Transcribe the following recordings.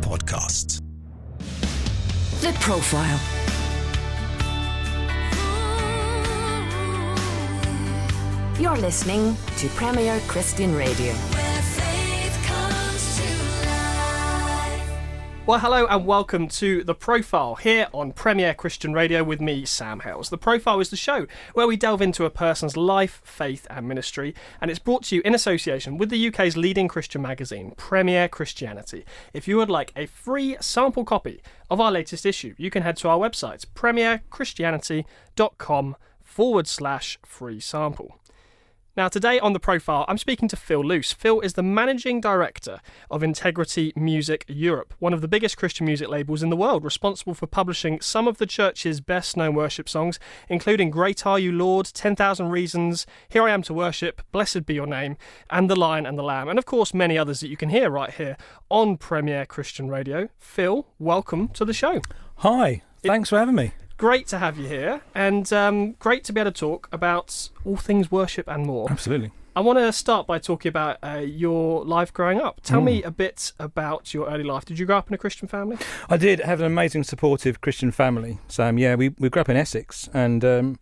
podcasts. The Profile. You're listening to Premier Christian Radio. Well, hello and welcome to The Profile here on Premier Christian Radio with me, Sam Hales. The Profile is the show where we delve into a person's life, faith and ministry, and it's brought to you in association with the UK's leading Christian magazine, Premier Christianity. If you would like a free sample copy of our latest issue, you can head to our website, premierchristianity.com/free sample. Now, today on The Profile, I'm speaking to Phil Luce. Phil is the Managing Director of Integrity Music Europe, one of the biggest Christian music labels in the world, responsible for publishing some of the church's best-known worship songs, including Great Are You, Lord, 10,000 Reasons, Here I Am to Worship, Blessed Be Your Name, and The Lion and the Lamb, and of course many others that you can hear right here on Premier Christian Radio. Phil, welcome to the show. Hi, thanks for having me. Great to have you here, and great to be able to talk about all things worship and more. Absolutely. I want to start by talking about your life growing up. Tell me a bit about your early life. Did you grow up in a Christian family? I did have an amazing, supportive Christian family, Sam. Yeah, we grew up in Essex, and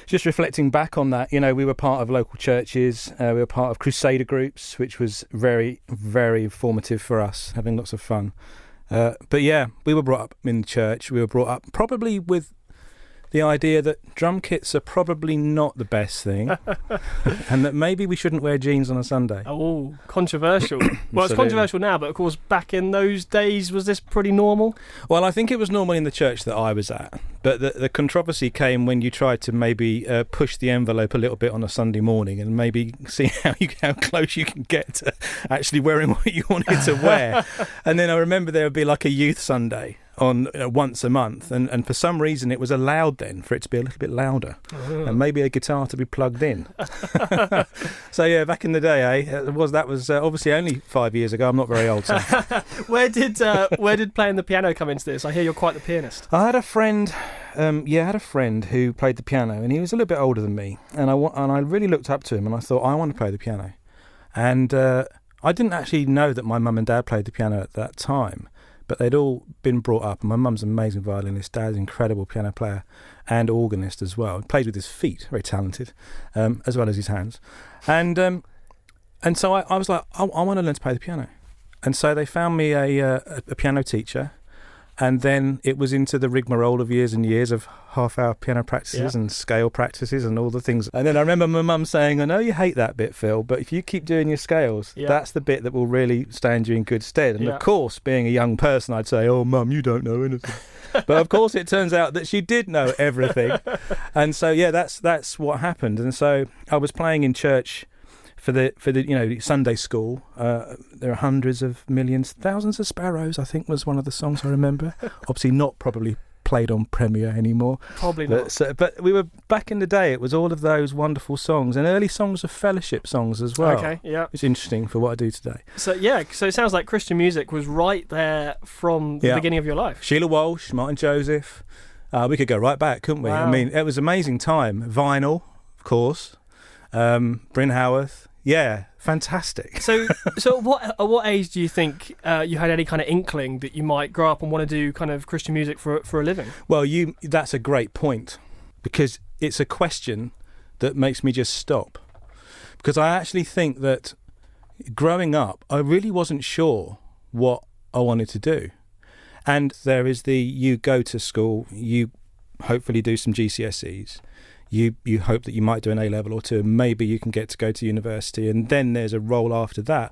just reflecting back on that, you know, we were part of local churches, we were part of crusader groups, which was very, very formative for us, having lots of fun. But yeah, we were brought up in the church. We were brought up probably with the idea that drum kits are probably not the best thing and that maybe we shouldn't wear jeans on a Sunday. Oh, controversial. Well, it's controversial now, but of course back in those days, was this pretty normal? Well, I think it was normal in the church that I was at, but the controversy came when you tried to maybe push the envelope a little bit on a Sunday morning and maybe see how close you can get to actually wearing what you wanted to wear. And then I remember there would be like a youth Sunday on once a month, and for some reason it was allowed then for it to be a little bit louder and maybe a guitar to be plugged in. So yeah, back in the day, that was obviously only 5 years ago. I'm not very old. So. Where did playing the piano come into this? I hear you're quite the pianist. I had a friend who played the piano, and he was a little bit older than me, and I really looked up to him, and I thought, I want to play the piano. And I didn't actually know that my mum and dad played the piano at that time, but they'd all been brought up, and my mum's an amazing violinist, dad's an incredible piano player and organist as well. He played with his feet, very talented, as well as his hands. And so I was like, I want to learn to play the piano. And so they found me a piano teacher, and then it was into the rigmarole of years and years of half-hour piano practices and scale practices and all the things. And then I remember my mum saying, I know you hate that bit, Phil, but if you keep doing your scales, that's the bit that will really stand you in good stead. And of course, being a young person, I'd say, oh, Mum, you don't know anything. But of course, it turns out that she did know everything. And so, yeah, that's what happened. And so I was playing in church for the Sunday school. There are hundreds of millions, thousands of sparrows, I think was one of the songs I remember. Obviously not probably played on Premier anymore. Probably not. But we were, back in the day, it was all of those wonderful songs and early songs of fellowship songs as well. Okay, yeah. It's interesting for what I do today. So it sounds like Christian music was right there from the beginning of your life. Sheila Walsh, Martin Joseph. We could go right back, couldn't we? Wow. I mean, it was an amazing time. Vinyl, of course. Bryn Howarth. Yeah, fantastic. So at what age do you think you had any kind of inkling that you might grow up and want to do kind of Christian music for a living? Well, that's a great point, because it's a question that makes me just stop. Because I actually think that growing up, I really wasn't sure what I wanted to do. And there is you go to school, you hopefully do some GCSEs, you hope that you might do an A-level or two, and maybe you can get to go to university, and then there's a role after that.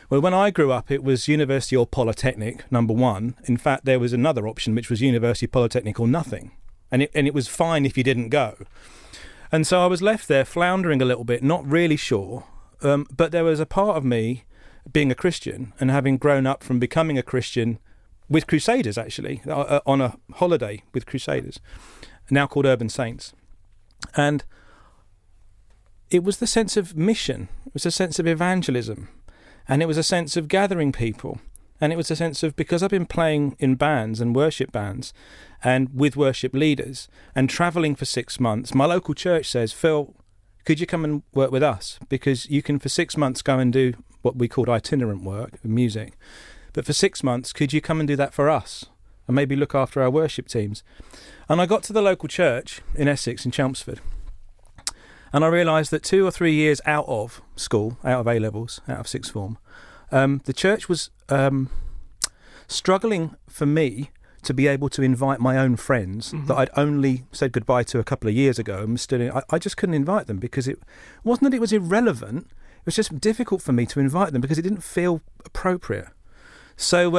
Well, when I grew up, it was university or polytechnic, number one. In fact, there was another option, which was university, polytechnic or nothing. And it was fine if you didn't go. And so I was left there floundering a little bit, not really sure. But there was a part of me, being a Christian and having grown up from becoming a Christian with Crusaders, actually, on a holiday with Crusaders, now called Urban Saints. And it was the sense of mission. It was a sense of evangelism. And it was a sense of gathering people. And it was a sense of, because I've been playing in bands and worship bands and with worship leaders and travelling for 6 months, my local church says, Phil, could you come and work with us? Because you can for 6 months go and do what we called itinerant work, music. but for 6 months, could you come and do that for us? And maybe look after our worship teams. And I got to the local church in Essex, in Chelmsford, and I realised that 2 or 3 years out of school, out of A-levels, out of sixth form, the church was struggling for me to be able to invite my own friends that I'd only said goodbye to a couple of years ago. And I just couldn't invite them because it wasn't that it was irrelevant. It was just difficult for me to invite them because it didn't feel appropriate. So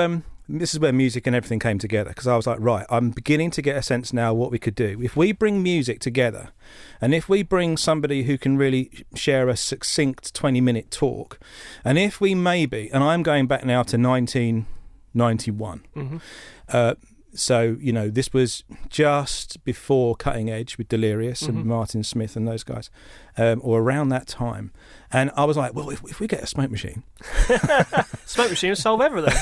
this is where music and everything came together, because I was like, right, I'm beginning to get a sense now what we could do. If we bring music together, and if we bring somebody who can really share a succinct 20-minute talk, and if we maybe, and I'm going back now to 1991, so, you know, this was just before Cutting Edge with Delirious and Martin Smith and those guys, or around that time. And I was like, well, if we get a smoke machine... Smoke machine will solve everything.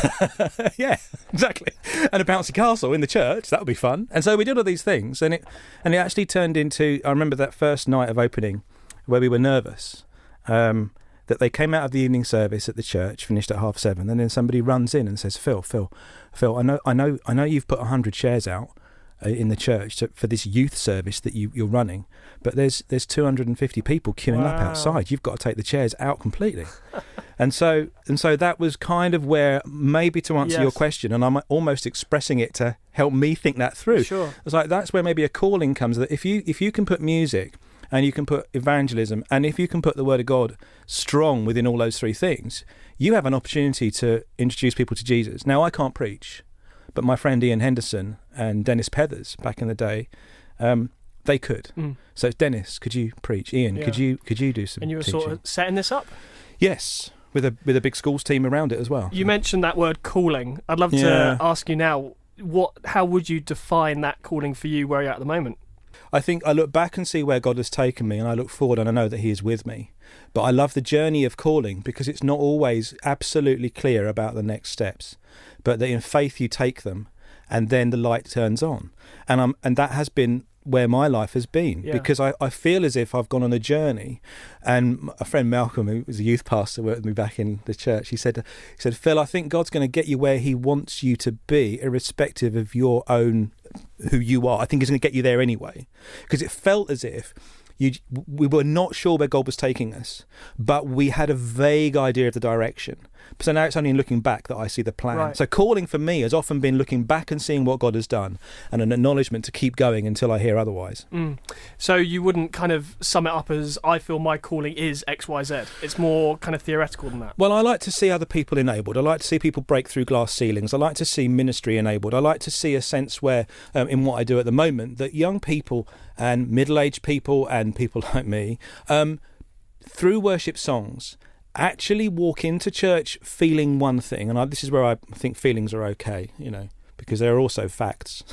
Yeah, exactly. And a bouncy castle in the church, that would be fun. And so we did all these things, and it actually turned into... I remember that first night of opening where we were nervous, that they came out of the evening service at the church, finished at 7:30, and then somebody runs in and says, Phil, I know you've put 100 chairs out in the church for this youth service that you're running, but there's 250 people queuing up outside. You've got to take the chairs out completely. and so that was kind of where, maybe to answer your question, and I'm almost expressing it to help me think that through. Sure. It's like, that's where maybe a calling comes, that if you can put music, and you can put evangelism, and if you can put the Word of God strong within all those three things, you have an opportunity to introduce people to Jesus. Now, I can't preach, but my friend Ian Henderson and Dennis Pethers back in the day, they could. So, Dennis, could you preach? Ian, could you do some And you were teaching? sort of setting this up? Yes, with a big schools team around it as well. You mentioned that word calling. I'd love to ask you now, how would you define that calling for you where you're at the moment? I think I look back and see where God has taken me, and I look forward and I know that He is with me. But I love the journey of calling, because it's not always absolutely clear about the next steps, but that in faith you take them, and then the light turns on. And that has been where my life has been, because I feel as if I've gone on a journey. And a friend, Malcolm, who was a youth pastor, worked with me back in the church, he said, Phil, I think God's going to get you where He wants you to be, irrespective of your own who you are. I think He's going to get you there anyway, because it felt as if we were not sure where God was taking us, but we had a vague idea of the direction. So now it's only in looking back that I see the plan. Right. So calling for me has often been looking back and seeing what God has done, and an acknowledgement to keep going until I hear otherwise. So you wouldn't kind of sum it up as, I feel my calling is XYZ. It's more kind of theoretical than that. Well, I like to see other people enabled. I like to see people break through glass ceilings. I like to see ministry enabled. I like to see a sense where, in what I do at the moment, that young people and middle-aged people and people like me, through worship songs, actually walk into church feeling one thing. And this is where I think feelings are okay, because they're also facts.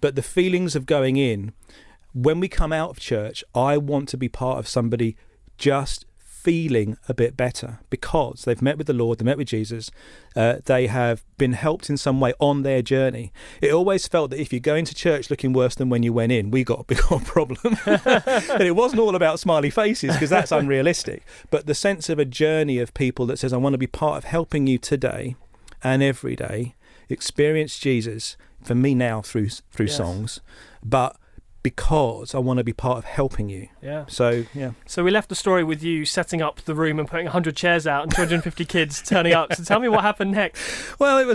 But the feelings of going in, when we come out of church, I want to be part of somebody just feeling a bit better, because they've met with the Lord, they met with Jesus, they have been helped in some way on their journey. It always felt that if you go into church looking worse than when you went in, we got a big old problem. And it wasn't all about smiley faces, because that's unrealistic, but the sense of a journey of people that says, I want to be part of helping you today and every day experience Jesus, for me now through songs, but because I want to be part of helping you. Yeah. So we left the story with you setting up the room and putting 100 chairs out and 250 kids turning up. So tell me what happened next. Well, it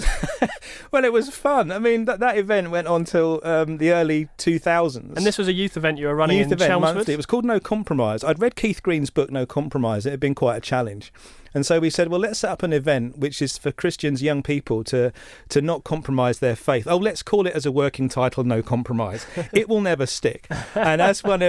was fun. I mean, that event went on till the early 2000s. And this was a youth event you were running in Chelmsford? Monthly. It was called No Compromise. I'd read Keith Green's book, No Compromise. It had been quite a challenge. And so we said, well, let's set up an event which is for Christians, young people, to not compromise their faith. Oh, let's call it as a working title, No Compromise. It will never stick. And as what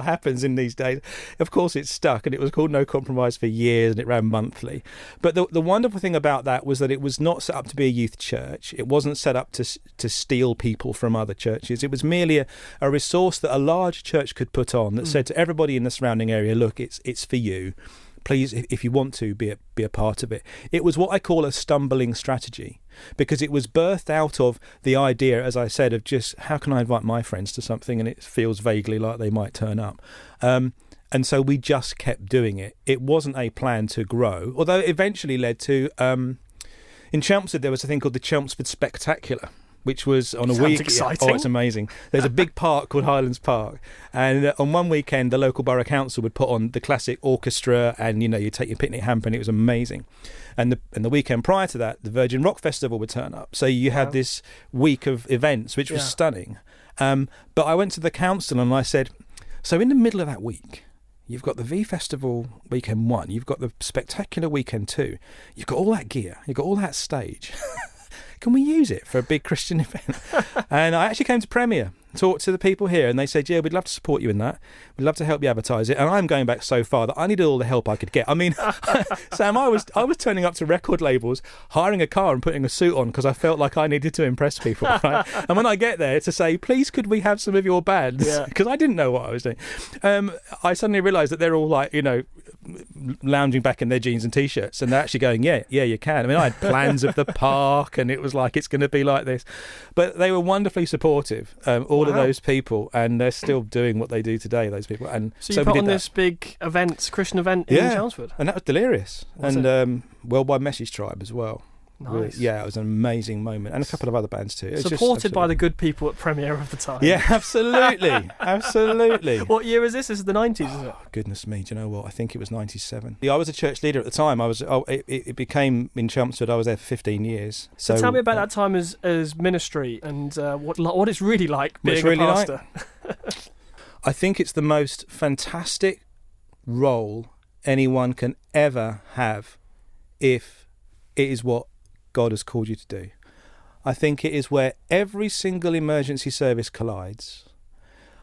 happens in these days, of course it's stuck, and it was called No Compromise for years, and it ran monthly. But the wonderful thing about that was that it was not set up to be a youth church. It wasn't set up to steal people from other churches. It was merely a resource that a large church could put on that said to everybody in the surrounding area, look, it's for you. Please, if you want to, be a part of it. It was what I call a stumbling strategy, because it was birthed out of the idea, as I said, of just how can I invite my friends to something and it feels vaguely like they might turn up. And so we just kept doing it. It wasn't a plan to grow, although it eventually led to In Chelmsford, there was a thing called the Chelmsford Spectacular, which was on a Sounds week. exciting. Oh, it's amazing. There's a big park called Highlands Park, and on one weekend, the local borough council would put on the classic orchestra, and you take your picnic hamper, and it was amazing. And the weekend prior to that, the Virgin Rock Festival would turn up. So you had this week of events, which was stunning. But I went to the council and I said, so in the middle of that week, you've got the V Festival weekend 1, you've got the Spectacular weekend 2, you've got all that gear, you've got all that stage. Can we use it for a big Christian event? And I actually came to Premier, talked to the people here, and they said, yeah, we'd love to support you in that. We'd love to help you advertise it. And I'm going back so far that I needed all the help I could get. I mean, Sam, I was turning up to record labels, hiring a car and putting a suit on because I felt like I needed to impress people. Right? And when I get there to say, please, could we have some of your bands? Because I didn't know what I was doing. I suddenly realised that they're all like, lounging back in their jeans and T-shirts, and they're actually going, yeah, you can. I mean, I had plans of the park, and it was like, it's going to be like this. But they were wonderfully supportive, all of those people, and they're still doing what they do today, those people. And so you put on this big event, Christian event in Chelmsford? And that was delirious. And Worldwide Message Tribe as well. Nice. Yeah, it was an amazing moment, and a couple of other bands too. Supported by the good people at Premier of the time. Yeah, absolutely, absolutely. What year is this? This is the 90s, isn't it? Goodness me, do you know what? I think it was 97. I was a church leader at the time. It became in Chelmsford. I was there for 15 years. So tell me about that time as ministry and what it's really like being a pastor. I think it's the most fantastic role anyone can ever have if it is what God has called you to do. I think it is where every single emergency service collides.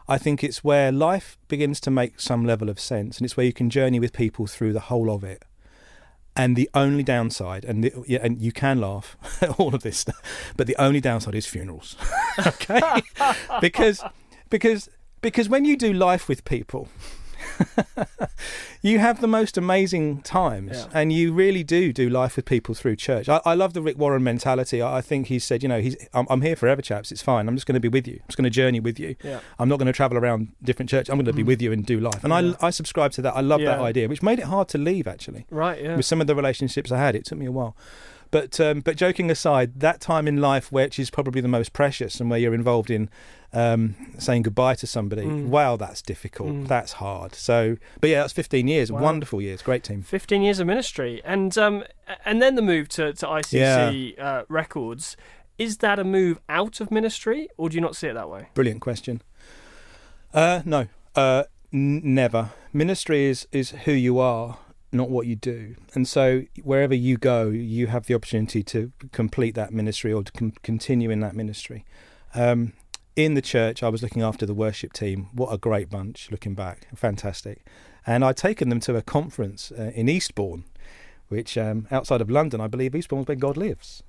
I think it's where life begins to make some level of sense, and it's where you can journey with people through the whole of it. And the only downside, and you can laugh at all of this stuff, but the only downside is funerals. Okay? because when you do life with people, you have the most amazing times, and you really do life with people through church. I love the Rick Warren mentality. I think he said, I'm here forever, chaps. It's fine. I'm just going to be with you. I'm just going to journey with you. Yeah. I'm not going to travel around different churches. I'm going to be with you and do life. And I subscribe to that. I love that idea, which made it hard to leave, actually. Right, yeah. With some of the relationships I had, it took me a while. But joking aside, that time in life, which is probably the most precious, and where you're involved in saying goodbye to somebody, wow, that's difficult. That's hard. So, but yeah, that's 15 years, wonderful years, great team. 15 years of ministry, and then the move to ICC Records. Is that a move out of ministry, or do you not see it that way? Brilliant question. No, never. Ministry is who you are, not what you do. And so wherever you go, you have the opportunity to complete that ministry or to continue in that ministry. In the church, I was looking after the worship team. What a great bunch, looking back. Fantastic. And I'd taken them to a conference in Eastbourne, which outside of London, I believe Eastbourne is where God lives.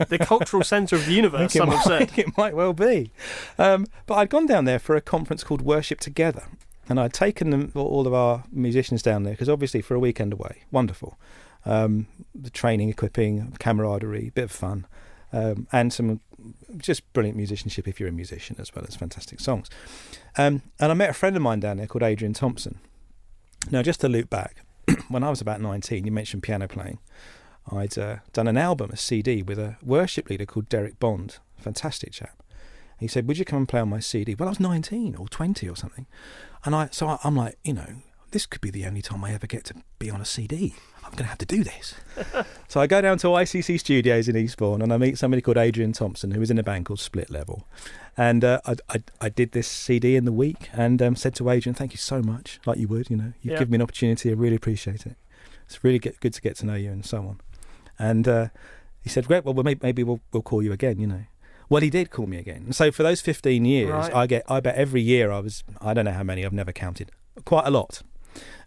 The cultural centre of the universe, some have said. It might well be. But I'd gone down there for a conference called Worship Together. And I'd taken them, all of our musicians down there, because obviously for a weekend away, wonderful. The training, equipping, camaraderie, bit of fun, and some just brilliant musicianship if you're a musician, as well as fantastic songs. And I met a friend of mine down there called Adrian Thompson. Now, just to loop back, when I was about 19, you mentioned piano playing. I'd done an album, a CD, with a worship leader called Derek Bond, fantastic chap. He said, would you come and play on my CD? Well, I was 19 or 20 or something. And I'm like, this could be the only time I ever get to be on a CD. I'm going to have to do this. So I go down to ICC Studios in Eastbourne, and I meet somebody called Adrian Thompson, who was in a band called Split Level. And I did this CD in the week, and said to Adrian, thank you so much, like you would, you've given me an opportunity. I really appreciate it. It's really good to get to know you, and so on. And he said, great, well, maybe we'll call you again, Well, he did call me again. And so for those 15 years, right. I bet every year I don't know how many, I've never counted, quite a lot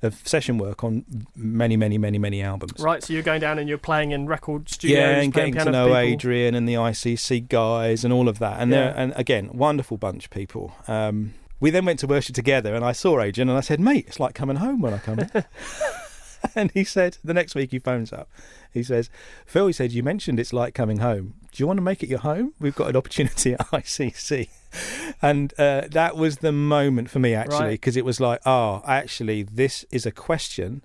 of session work on many, many, many, many albums. Right, so you're going down and you're playing in record studios. Yeah, and getting to know Adrian and the ICC guys and all of that. And and again, wonderful bunch of people. We then went to worship together, and I saw Adrian and I said, mate, it's like coming home when I come in. And he said, the next week he phones up. He says, Phil, he said, you mentioned it's like coming home. Do you want to make it your home? We've got an opportunity at ICC. And that was the moment for me, actually, because it was like, actually, this is a question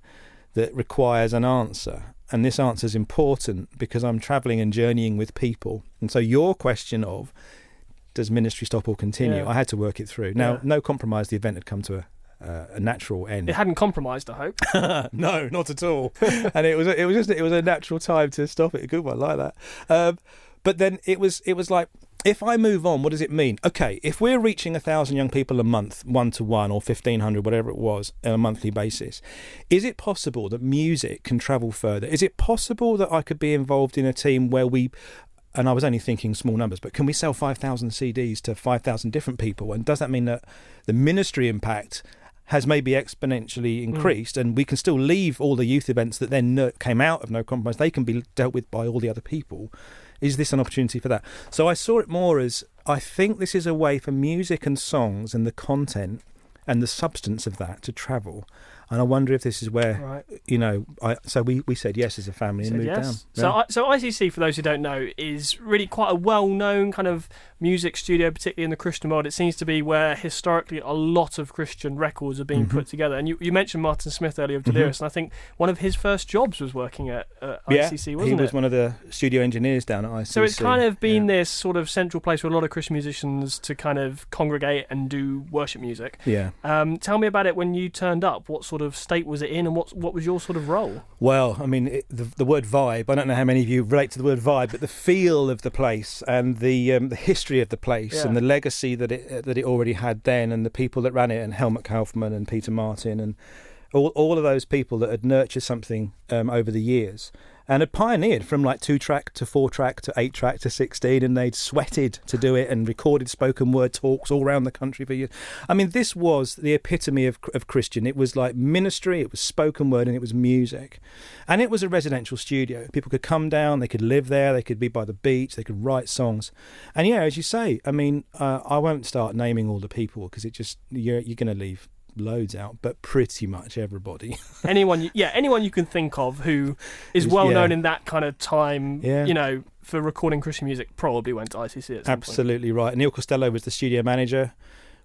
that requires an answer. and this answer is important because I'm travelling and journeying with people. And so your question of, does ministry stop or continue? Yeah. I had to work it through. Now, Yeah. no compromise, the event had come to a natural end. It hadn't compromised, I hope. No, not at all. And it was a natural time to stop it. A good one like that. But then it was like, if I move on, what does it mean? Okay, if we're reaching 1,000 young people a month, 1-to-1 or 1,500, whatever it was, on a monthly basis, is it possible that music can travel further? Is it possible that I could be involved in a team where we, and I was only thinking small numbers, but can we sell 5,000 CDs to 5,000 different people? And does that mean that the ministry impact has maybe exponentially increased, and we can still leave all the youth events that then came out of No Compromise, they can be dealt with by all the other people? Is this an opportunity for that? So I saw it more as, I think this is a way for music and songs and the content and the substance of that to travel. And I wonder if this is where, so we said yes as a family and moved down. So, so ICC, for those who don't know, is really quite a well-known kind of music studio, particularly in the Christian world. It seems to be where historically a lot of Christian records are being put together. And you mentioned Martin Smith earlier of Delirious, and I think one of his first jobs was working at ICC, wasn't it? He was one of the studio engineers down at ICC. So it's kind of been this sort of central place for a lot of Christian musicians to kind of congregate and do worship music. Yeah. Tell me about it when you turned up. What sort of state was it in, and what was your sort of role? Well, I mean, the word vibe, I don't know how many of you relate to the word vibe, but the feel of the place and the history of the place and the legacy that it already had then, and the people that ran it, and Helmut Kaufmann and Peter Martin and all of those people that had nurtured something over the years and had pioneered from like 2-track to 4-track to 8-track to 16, and they'd sweated to do it and recorded spoken word talks all around the country for years. I mean, this was the epitome of Christian. It was like ministry, it was spoken word, and it was music. And it was a residential studio. People could come down, they could live there, they could be by the beach, they could write songs. And yeah, as you say, I mean, I won't start naming all the people because you're going to leave loads out, but pretty much everybody. anyone you can think of who is well known in that kind of time, for recording Christian music, probably went to ICC at some Absolutely right. Neil Costello was the studio manager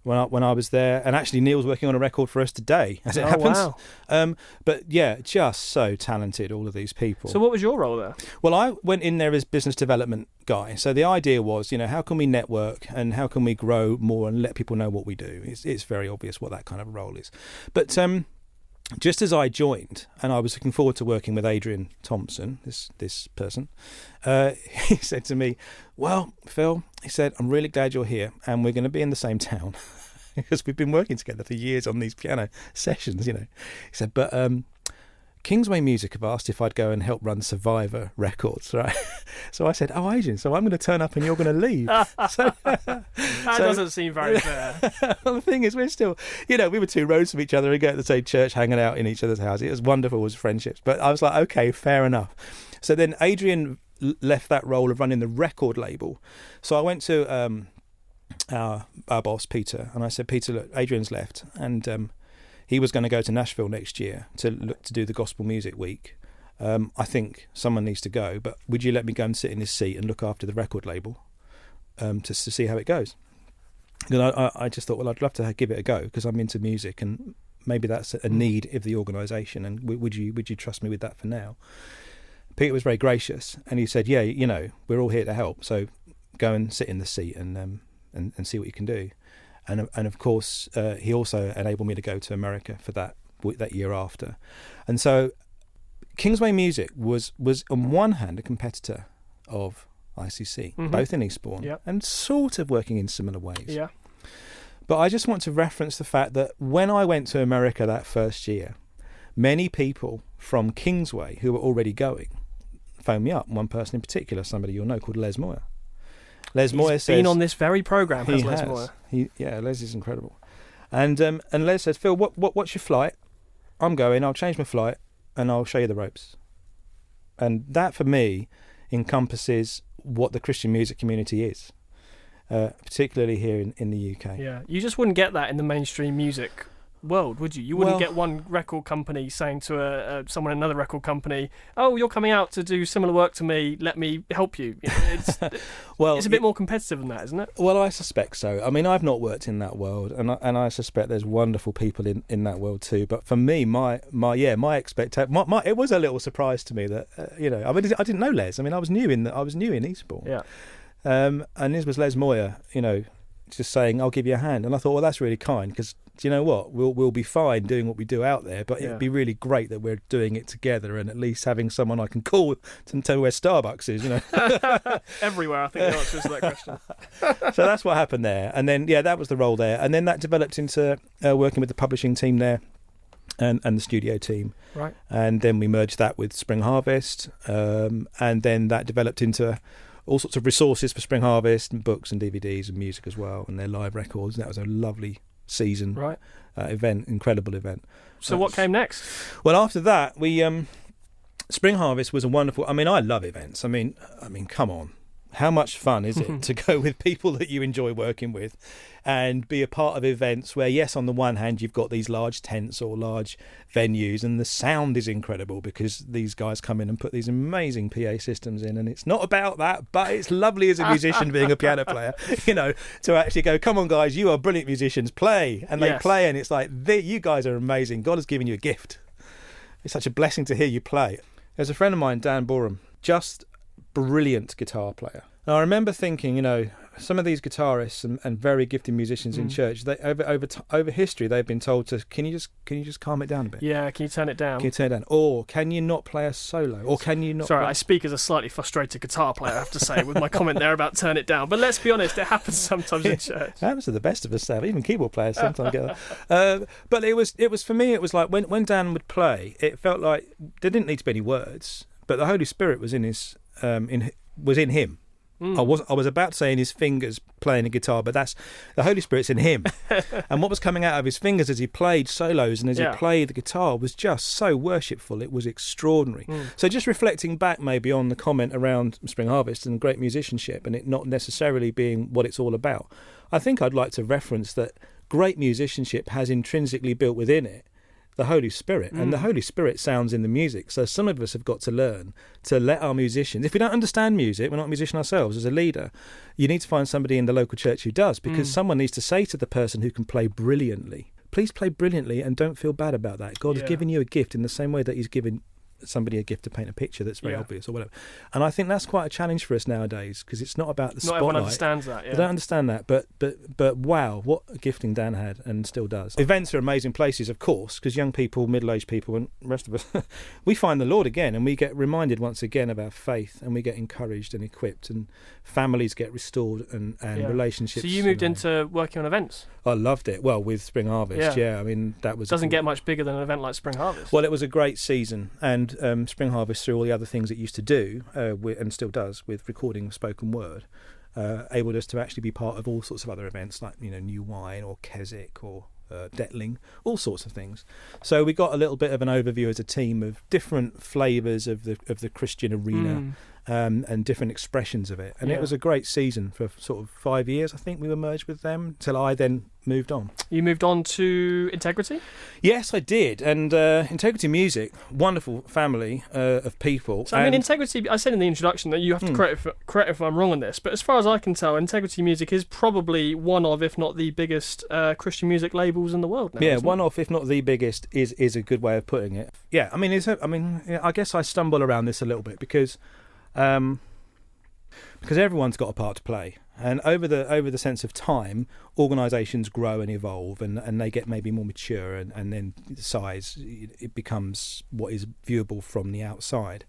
when I was there, and actually Neil's working on a record for us today, as it happens. Wow. But yeah, just so talented, all of these people. So what was your role there? Well, I went in there as business development guy. So the idea was, how can we network and how can we grow more and let people know what we do? It's very obvious what that kind of role is. But just as I joined, and I was looking forward to working with Adrian Thompson, this person, he said to me, well, Phil, he said, I'm really glad you're here, and we're going to be in the same town because we've been working together for years on these piano sessions, He said, but Kingsway Music have asked if I'd go and help run Survivor Records, right? So I said, oh, Adrian, so I'm going to turn up and you're going to leave. That doesn't seem very fair. Well, the thing is, we're still, we were 2 rows from each other and go to the same church, hanging out in each other's houses. It was wonderful, it was friendships. But I was like, okay, fair enough. So then Adrian left that role of running the record label. So I went to our boss, Peter, and I said, Peter, look, Adrian's left, and he was going to go to Nashville next year to do the Gospel Music Week. I think someone needs to go, but would you let me go and sit in his seat and look after the record label to see how it goes? And I just thought, well, I'd love to give it a go because I'm into music and maybe that's a need of the organisation, and would you trust me with that for now? Peter was very gracious, and he said, yeah, we're all here to help, so go and sit in the seat and see what you can do. And of course, he also enabled me to go to America for that year after. And so Kingsway Music was on one hand a competitor of ICC, both in Eastbourne, and sort of working in similar ways. Yeah. But I just want to reference the fact that when I went to America that first year, many people from Kingsway who were already going phoned me up. One person in particular, somebody you'll know, called Les Moyer. Les Moyer been on this very programme, has Les Moyer. Les is incredible. And Les says, Phil, what's your flight? I'm going, I'll change my flight and I'll show you the ropes. And that for me encompasses what the Christian music community is, particularly here in the UK. Yeah, you just wouldn't get that in the mainstream music world, would you? You wouldn't get one record company saying to someone in another record company, "Oh, you're coming out to do similar work to me. Let me help you." It's it's a bit more competitive than that, isn't it? Well, I suspect so. I mean, I've not worked in that world, and I suspect there's wonderful people in that world too. But for me, my expectation, it was a little surprise to me that I mean, I didn't know Les. I mean, I was new in Eastbourne. Yeah. And this was Les Moyer, just saying, "I'll give you a hand." And I thought, well, that's really kind, because do you know what? We'll be fine doing what we do out there, but it'd be really great that we're doing it together, and at least having someone I can call to tell me where Starbucks is, Everywhere, I think the answer is to that question. So that's what happened there. And then, that was the role there. And then that developed into working with the publishing team there and the studio team. Right. And then we merged that with Spring Harvest. And then that developed into all sorts of resources for Spring Harvest, and books and DVDs and music as well, and their live records. That was a lovely season event, incredible event. So what came next? Well, after that, we Spring Harvest was a wonderful. I mean, I love events. I mean, come on, how much fun is it to go with people that you enjoy working with, and be a part of events where, yes, on the one hand, you've got these large tents or large venues, and the sound is incredible because these guys come in and put these amazing PA systems in, and it's not about that, but it's lovely as a musician being a piano player, to actually go, "Come on, guys, you are brilliant musicians, play," and they play, and it's like, you guys are amazing. God has given you a gift. It's such a blessing to hear you play. There's a friend of mine, Dan Borum, just brilliant guitar player. And I remember thinking, some of these guitarists and very gifted musicians in church, they over history, they've been told to, can you just calm it down a bit? Yeah, can you turn it down? Can you turn it down? Or can you not play a solo? Or can you not? Sorry, I speak as a slightly frustrated guitar player, I have to say, with my comment there about turn it down. But let's be honest, it happens sometimes in church. It happens to the best of us, Sam. Even keyboard players sometimes get that. But it was for me. It was like when Dan would play, it felt like there didn't need to be any words, but the Holy Spirit was in him. I was about to say in his fingers playing a guitar, but that's the Holy Spirit's in him. And what was coming out of his fingers as he played solos and as he played the guitar was just so worshipful. It was extraordinary. So just reflecting back maybe on the comment around Spring Harvest and great musicianship and it not necessarily being what it's all about, I think I'd like to reference that great musicianship has intrinsically built within it the Holy Spirit, and the Holy Spirit sounds in the music. So some of us have got to learn to let our musicians, if we don't understand music, we're not a musician ourselves as a leader, you need to find somebody in the local church who does, because someone needs to say to the person who can play brilliantly, please play brilliantly and don't feel bad about that. God has given you a gift in the same way that he's given somebody a gift to paint a picture that's very obvious or whatever. And I think that's quite a challenge for us nowadays, because it's not about the spotlight. Not everyone understands that. They don't understand that, but wow, what a gifting Dan had and still does. Events are amazing places, of course, because young people, middle-aged people and the rest of us, we find the Lord again, and we get reminded once again of our faith, and we get encouraged and equipped, and families get restored and relationships. So you moved into working on events? I loved it. Well, with Spring Harvest, I mean, that was... Doesn't get much bigger than an event like Spring Harvest. Well, it was a great season, and Spring Harvest, through all the other things it used to do, and still does, with recording spoken word, enabled us to actually be part of all sorts of other events, like, New Wine or Keswick or Detling, all sorts of things. So we got a little bit of an overview as a team of different flavours of the Christian arena. And different expressions of it. And it was a great season for sort of 5 years, I think we were merged with them, till I then moved on. You moved on to Integrity? Yes, I did. And Integrity Music, wonderful family of people. So, I mean, Integrity, I said in the introduction that you have to correct if I'm wrong on this, but as far as I can tell, Integrity Music is probably one of, if not the biggest Christian music labels in the world now. Yeah, one of, if not the biggest, is a good way of putting it. Yeah, I mean, I guess I stumble around this a little bit because everyone's got a part to play, and over the sense of time, organisations grow and evolve, and they get maybe more mature, and then size, it becomes what is viewable from the outside.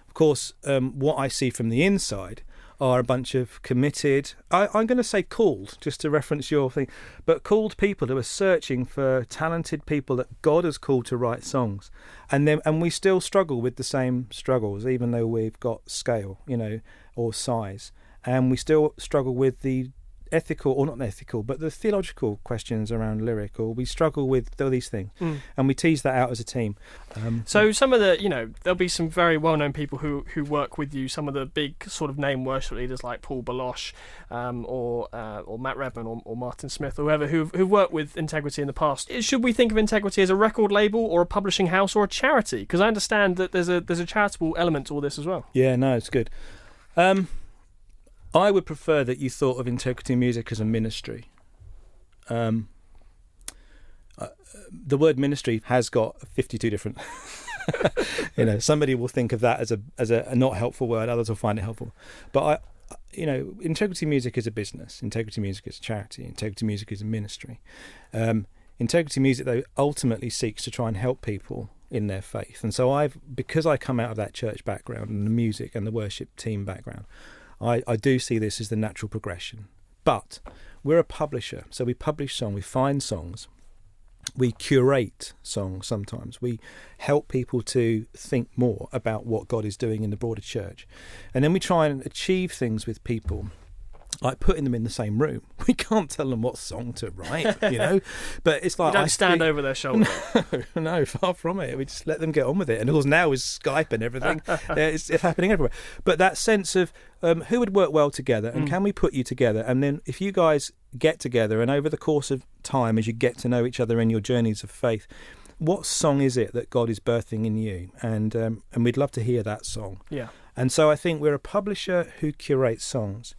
Of course, what I see from the inside are a bunch of committed, I'm going to say called, just to reference your thing, but called people who are searching for talented people that God has called to write songs. And we still struggle with the same struggles, even though we've got scale, or size. And we still struggle with the ethical, or not ethical, but the theological questions around lyric, or we struggle with all these things, and we tease that out as a team. So some of the, there'll be some very well-known people who work with you, some of the big sort of name worship leaders like Paul Baloche, or Matt Redman, or Martin Smith, or whoever, who've worked with Integrity in the past. Should we think of Integrity as a record label, or a publishing house, or a charity? Because I understand that there's a charitable element to all this as well. Yeah, no, it's good. I would prefer that you thought of Integrity Music as a ministry. The word ministry has got 52 different... somebody will think of that as a not helpful word, others will find it helpful. But Integrity Music is a business. Integrity Music is a charity. Integrity Music is a ministry. Integrity Music, though, ultimately seeks to try and help people in their faith. And so because I come out of that church background and the music and the worship team background, I do see this as the natural progression. But we're a publisher, so we publish songs, we find songs, we curate songs sometimes, we help people to think more about what God is doing in the broader church. And then we try and achieve things with people, like putting them in the same room. We can't tell them what song to write, But it's like... You don't stand over their shoulder. No, far from it. We just let them get on with it. And of course now with Skype and everything, it's happening everywhere. But that sense of who would work well together, and can we put you together? And then if you guys get together, and over the course of time, as you get to know each other in your journeys of faith, what song is it that God is birthing in you? And we'd love to hear that song. Yeah. And so I think we're a publisher who curates songs.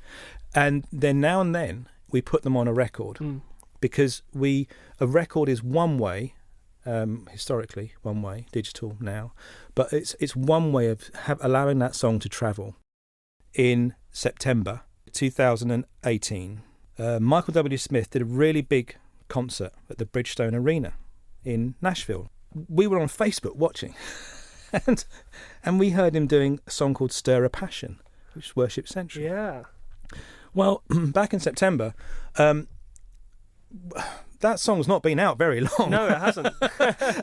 And then now and then we put them on a record, because a record is one way, historically one way, digital now, but it's one way of allowing that song to travel. In September 2018, Michael W. Smith did a really big concert at the Bridgestone Arena in Nashville. We were on Facebook watching, and we heard him doing a song called Stir a Passion, which is Worship Central. Yeah. Well, back in September, that song's not been out very long. No, it hasn't.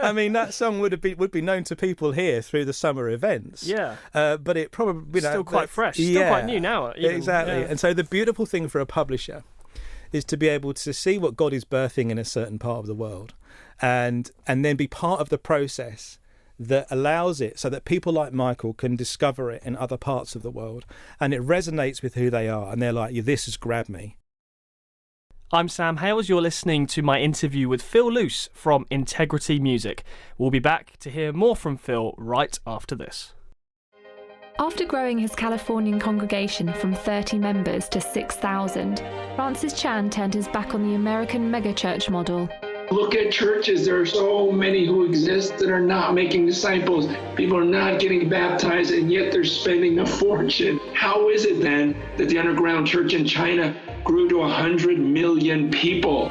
I mean, that song would be known to people here through the summer events. Yeah. But it probably... Still quite fresh. Still quite new now. Even. Exactly. Yeah. And so the beautiful thing for a publisher is to be able to see what God is birthing in a certain part of the world, and then be part of the process that allows it so that people like Michael can discover it in other parts of the world, and it resonates with who they are, and they're like, yeah, this has grabbed me. I'm Sam Hales. You're listening to my interview with Phil Luce from Integrity Music. We'll be back to hear more from Phil right after this. After growing his Californian congregation from 30 members to 6,000, Francis Chan turned his back on the American megachurch model. Look at churches. There are so many who exist that are not making disciples. People are not getting baptized, and yet they're spending a fortune. How is it then that the underground church in China grew to 100 million people?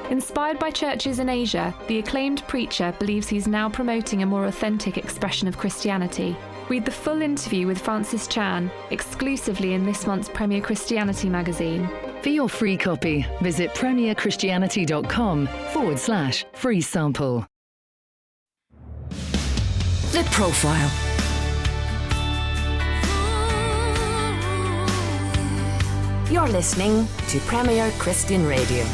Inspired by churches in Asia, the acclaimed preacher believes he's now promoting a more authentic expression of Christianity. Read the full interview with Francis Chan exclusively in this month's Premier Christianity magazine. For your free copy, visit premierchristianity.com/free sample. The Profile. You're listening to Premier Christian Radio.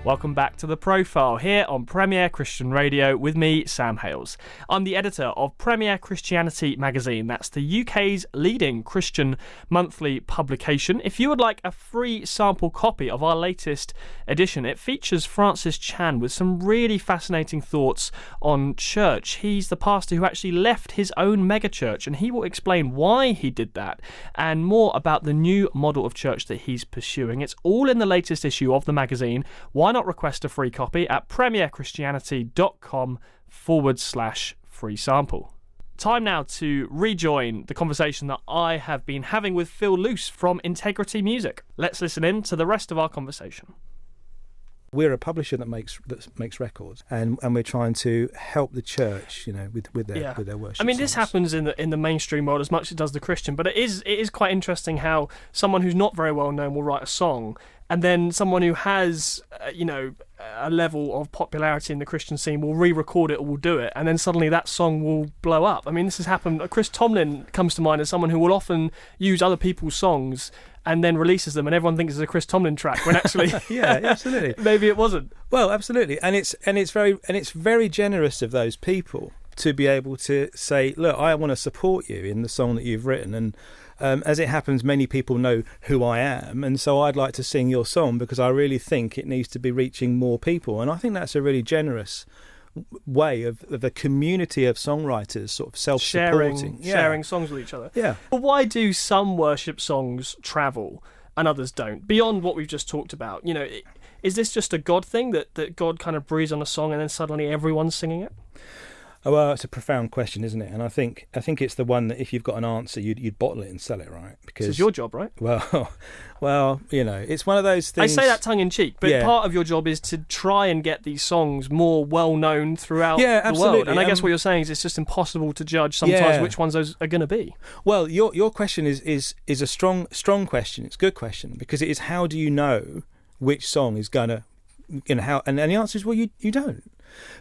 Welcome back to The Profile here on Premier Christian Radio with me, Sam Hales. I'm the editor of Premier Christianity magazine. That's the UK's leading Christian monthly publication. If you would like a free sample copy of our latest edition, it features Francis Chan with some really fascinating thoughts on church. He's the pastor who actually left his own megachurch, and he will explain why he did that and more about the new model of church that he's pursuing. It's all in the latest issue of the magazine. Why not request a free copy at premierchristianity.com/free sample. Time now to rejoin the conversation that I have been having with Phil Luce from Integrity Music. Let's listen in to the rest of our conversation. We're a publisher that makes records, and we're trying to help the church, with their worship. I mean, this happens in the mainstream world as much as it does the Christian, but it is quite interesting how someone who's not very well known will write a song and then someone who has, a level of popularity in the Christian scene will re-record it or will do it, and then suddenly that song will blow up. I mean, this has happened. Chris Tomlin comes to mind as someone who will often use other people's songs and then releases them, and everyone thinks it's a Chris Tomlin track when actually, yeah, absolutely, maybe it wasn't. Well, absolutely, and it's very generous of those people to be able to say, look, I want to support you in the song that you've written, and as it happens, many people know who I am, and so I'd like to sing your song because I really think it needs to be reaching more people. And I think that's a really generous way of the community of songwriters sort of self-supporting. Sharing songs with each other. Yeah. But why do some worship songs travel and others don't? Beyond what we've just talked about, is this just a God thing, that God kind of breathes on a song and then suddenly everyone's singing it? Oh, well, it's a profound question, isn't it? And I think it's the one that if you've got an answer, you'd bottle it and sell it, right? Because this is your job, right? Well, it's one of those things. I say that tongue in cheek, but part of your job is to try and get these songs more well known throughout the world. And I guess what you're saying is it's just impossible to judge sometimes which ones those are going to be. Well, your question is a strong question. It's a good question, because it is, how do you know which song is going to, how? And the answer is, well, you don't.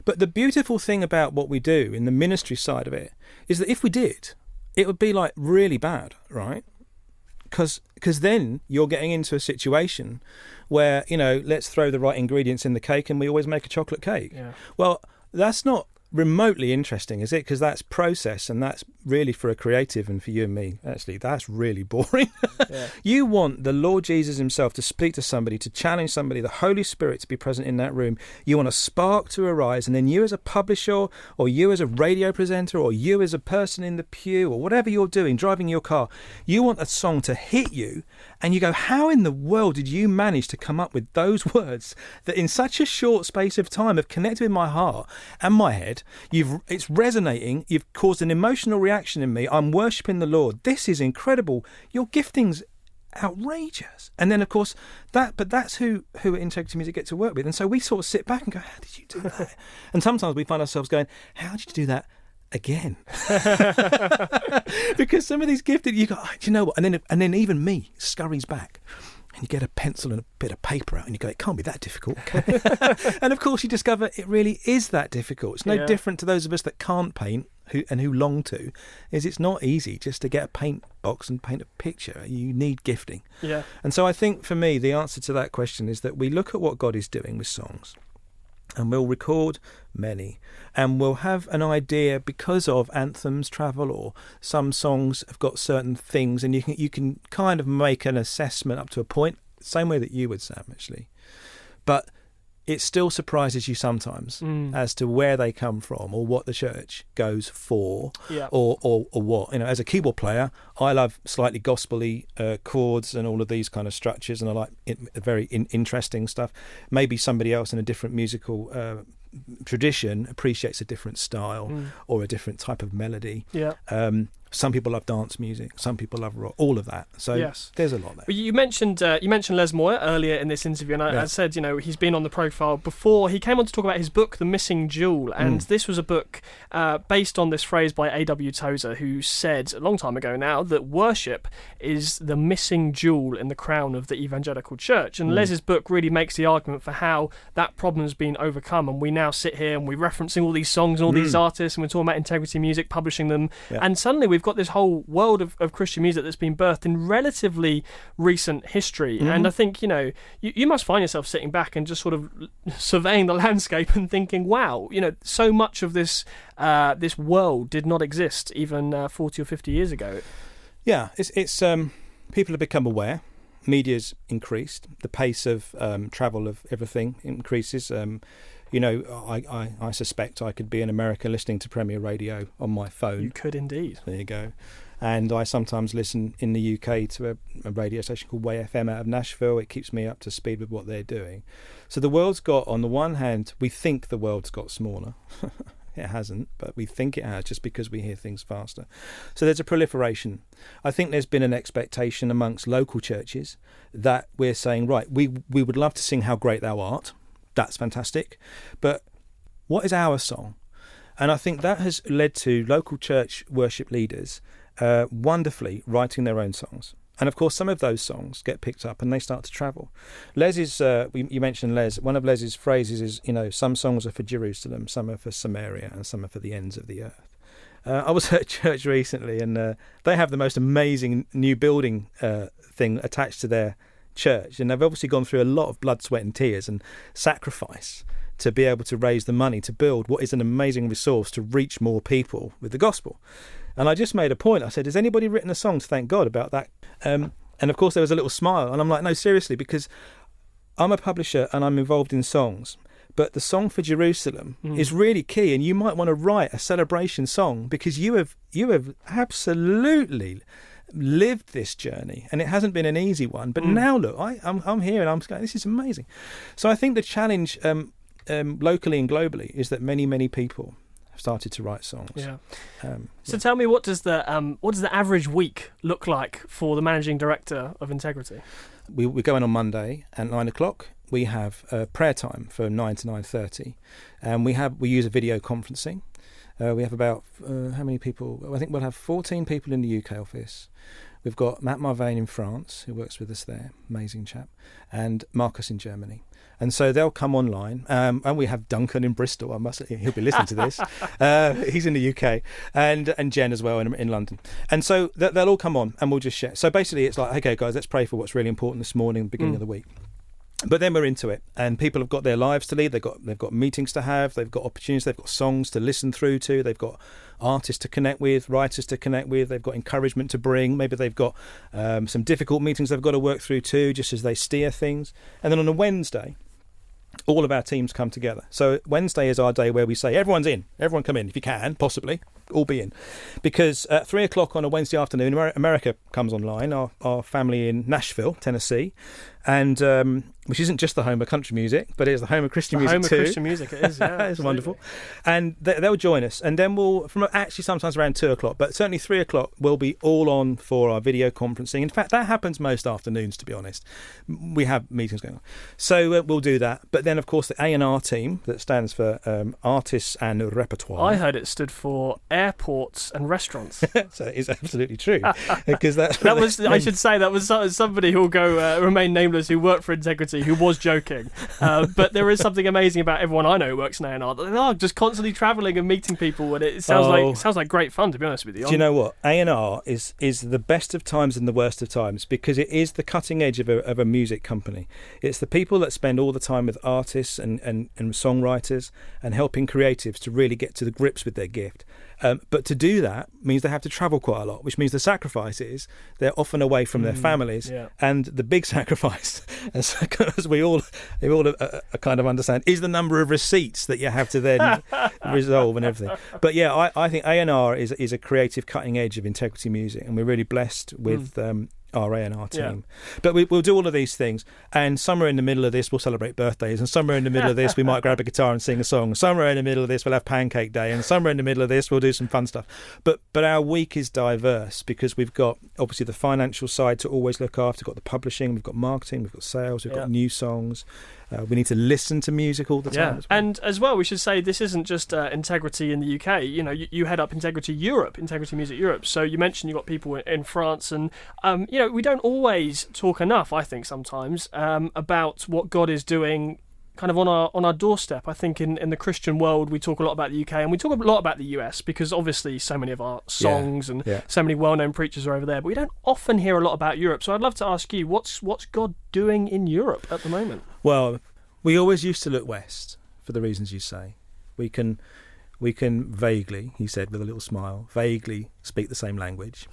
But the beautiful thing about what we do in the ministry side of it is that if we did, it would be like really bad, right? Because then you're getting into a situation where, let's throw the right ingredients in the cake and we always make a chocolate cake. Yeah. Well, that's not remotely interesting, is it? Because that's process, and that's really, for a creative and for you and me, actually, that's really boring. Yeah. You want the Lord Jesus himself to speak to somebody, to challenge somebody, the Holy Spirit to be present in that room. You want a spark to arise, and then you as a publisher, or you as a radio presenter, or you as a person in the pew, or whatever you're doing, driving your car, you want a song to hit you, and you go, how in the world did you manage to come up with those words that in such a short space of time have connected with my heart and my head? It's resonating. You've caused an emotional reaction in me. I'm worshipping the Lord. This is incredible. Your gifting's outrageous. And then, of course, that's who at Integrity Music get to work with. And so we sort of sit back and go, how did you do that? And sometimes we find ourselves going, how did you do that again? Because some of these gifted, you go, oh, do you know what? And then even me scurries back. And you get a pencil and a bit of paper out and you go, it can't be that difficult. And of course you discover it really is that difficult. It's no different to those of us that can't paint who long to. It's not easy just to get a paint box and paint a picture. You need gifting. Yeah. And so I think for me the answer to that question is that we look at what God is doing with songs, and we'll record many, and we'll have an idea because of anthems travel, or some songs have got certain things, and you can kind of make an assessment up to a point, same way that you would, Sam, actually. But it still surprises you sometimes as to where they come from or what the church goes for, or what. As a keyboard player, I love slightly gospel-y chords and all of these kind of structures, and I like very interesting stuff. Maybe somebody else in a different musical tradition appreciates a different style or a different type of melody. Yeah. Some people love dance music. Some people love rock. All of that. So there's a lot there. Well, you mentioned Les Moore earlier in this interview, and I said, he's been on the profile before. He came on to talk about his book, The Missing Jewel, and this was a book based on this phrase by A.W. Tozer, who said a long time ago now that worship is the missing jewel in the crown of the evangelical church. And Les's book really makes the argument for how that problem has been overcome, and we now sit here and we're referencing all these songs and all these artists, and we're talking about Integrity Music publishing them, and suddenly we've got this whole world of Christian music that's been birthed in relatively recent history. And I think you must find yourself sitting back and just sort of surveying the landscape and thinking, wow, so much of this this world did not exist even 40 or 50 years ago. Yeah, it's people have become aware. Media's increased. The pace of travel of everything increases. I suspect I could be in America listening to Premier Radio on my phone. You could indeed. There you go. And I sometimes listen in the UK to a radio station called Way FM out of Nashville. It keeps me up to speed with what they're doing. So the world's got, on the one hand, we think the world's got smaller. It hasn't, but we think it has just because we hear things faster. So there's a proliferation. I think there's been an expectation amongst local churches that we're saying, right, we would love to sing How Great Thou Art. That's fantastic. But what is our song? And I think that has led to local church worship leaders wonderfully writing their own songs. And of course, some of those songs get picked up and they start to travel. Les's, you mentioned Les, one of Les's phrases is, some songs are for Jerusalem, some are for Samaria, and some are for the ends of the earth. I was at a church recently, and they have the most amazing new building thing attached to their church. And they've obviously gone through a lot of blood, sweat and tears and sacrifice to be able to raise the money to build what is an amazing resource to reach more people with the gospel. And I just made a point. I said, has anybody written a song to thank God about that? And of course there was a little smile. And I'm like, no, seriously, because I'm a publisher and I'm involved in songs. But the song for Jerusalem is really key, and you might want to write a celebration song because you have absolutely lived this journey, and it hasn't been an easy one. But now look, I'm here, and I'm going, this is amazing. So I think the challenge locally and globally is that many people have started to write songs. Yeah. So tell me, what does the average week look like for the managing director of Integrity? We go in on Monday at 9:00. We have prayer time from 9 to 9:30, and we use a video conferencing. We have about how many people? I think we'll have 14 people in the UK office. We've got Matt Marvain in France, who works with us there, amazing chap, and Marcus in Germany. And so they'll come online, and we have Duncan in Bristol. He'll be listening to this. He's in the UK, and Jen as well in London. And so they'll all come on, and we'll just share. So basically, it's like, okay, guys, let's pray for what's really important this morning, beginning of the week. But then we're into it, and people have got their lives to lead. They've got meetings to have. They've got opportunities. They've got songs to listen through to. They've got artists to connect with, writers to connect with. They've got encouragement to bring. Maybe they've got some difficult meetings they've got to work through too, just as they steer things. And then on a Wednesday, all of our teams come together. So Wednesday is our day where we say, everyone's in. Everyone come in if you can, possibly. All be in. Because at 3:00 on a Wednesday afternoon, America comes online, our family in Nashville, Tennessee, and which isn't just the home of country music, but it's the home of Christian music too. Home of Christian music, it is, yeah. It's wonderful. And they'll join us. And then we'll, from actually sometimes around 2:00, but certainly 3:00, we'll be all on for our video conferencing. In fact, that happens most afternoons, to be honest. We have meetings going on. So we'll do that. But then, of course, the A&R team, that stands for Artists and Repertoire. I heard it stood for airports and restaurants. So it is absolutely true. Because I should say, that was somebody who will go remain nameless, who worked for Integrity, who was joking. But there is something amazing about everyone I know who works in A&R. They are just constantly travelling and meeting people, and it sounds like great fun, to be honest with you. Do you know what? A&R is the best of times and the worst of times, because it is the cutting edge of a music company. It's the people that spend all the time with artists and songwriters and helping creatives to really get to the grips with their gift. But to do that means they have to travel quite a lot, which means the sacrifice is they're often away from their families. Yeah. And the big sacrifice, as we all kind of understand, is the number of receipts that you have to then resolve and everything. But yeah, I think A&R is a creative cutting edge of Integrity music, and we're really blessed with our A&R team. Yeah. But we'll do all of these things, and somewhere in the middle of this we'll celebrate birthdays, and somewhere in the middle of this we might grab a guitar and sing a song. Somewhere in the middle of this we'll have pancake day, and somewhere in the middle of this we'll do some fun stuff. But our week is diverse, because we've got obviously the financial side to always look after. We've got the publishing, we've got marketing, we've got sales, we've got new songs. We need to listen to music all the time. As well. And as well, we should say this isn't just Integrity in the UK. You know, you head up Integrity Europe, Integrity Music Europe. So you mentioned you got people in France, and we don't always talk enough, I think, sometimes about what God is doing kind of on our doorstep. I think in the Christian world we talk a lot about the UK, and we talk a lot about the US, because obviously so many of our songs and so many well-known preachers are over there, but we don't often hear a lot about Europe. So I'd love to ask you, what's God doing in Europe at the moment? Well, we always used to look west for the reasons you say. We can vaguely, he said with a little smile, vaguely speak the same language.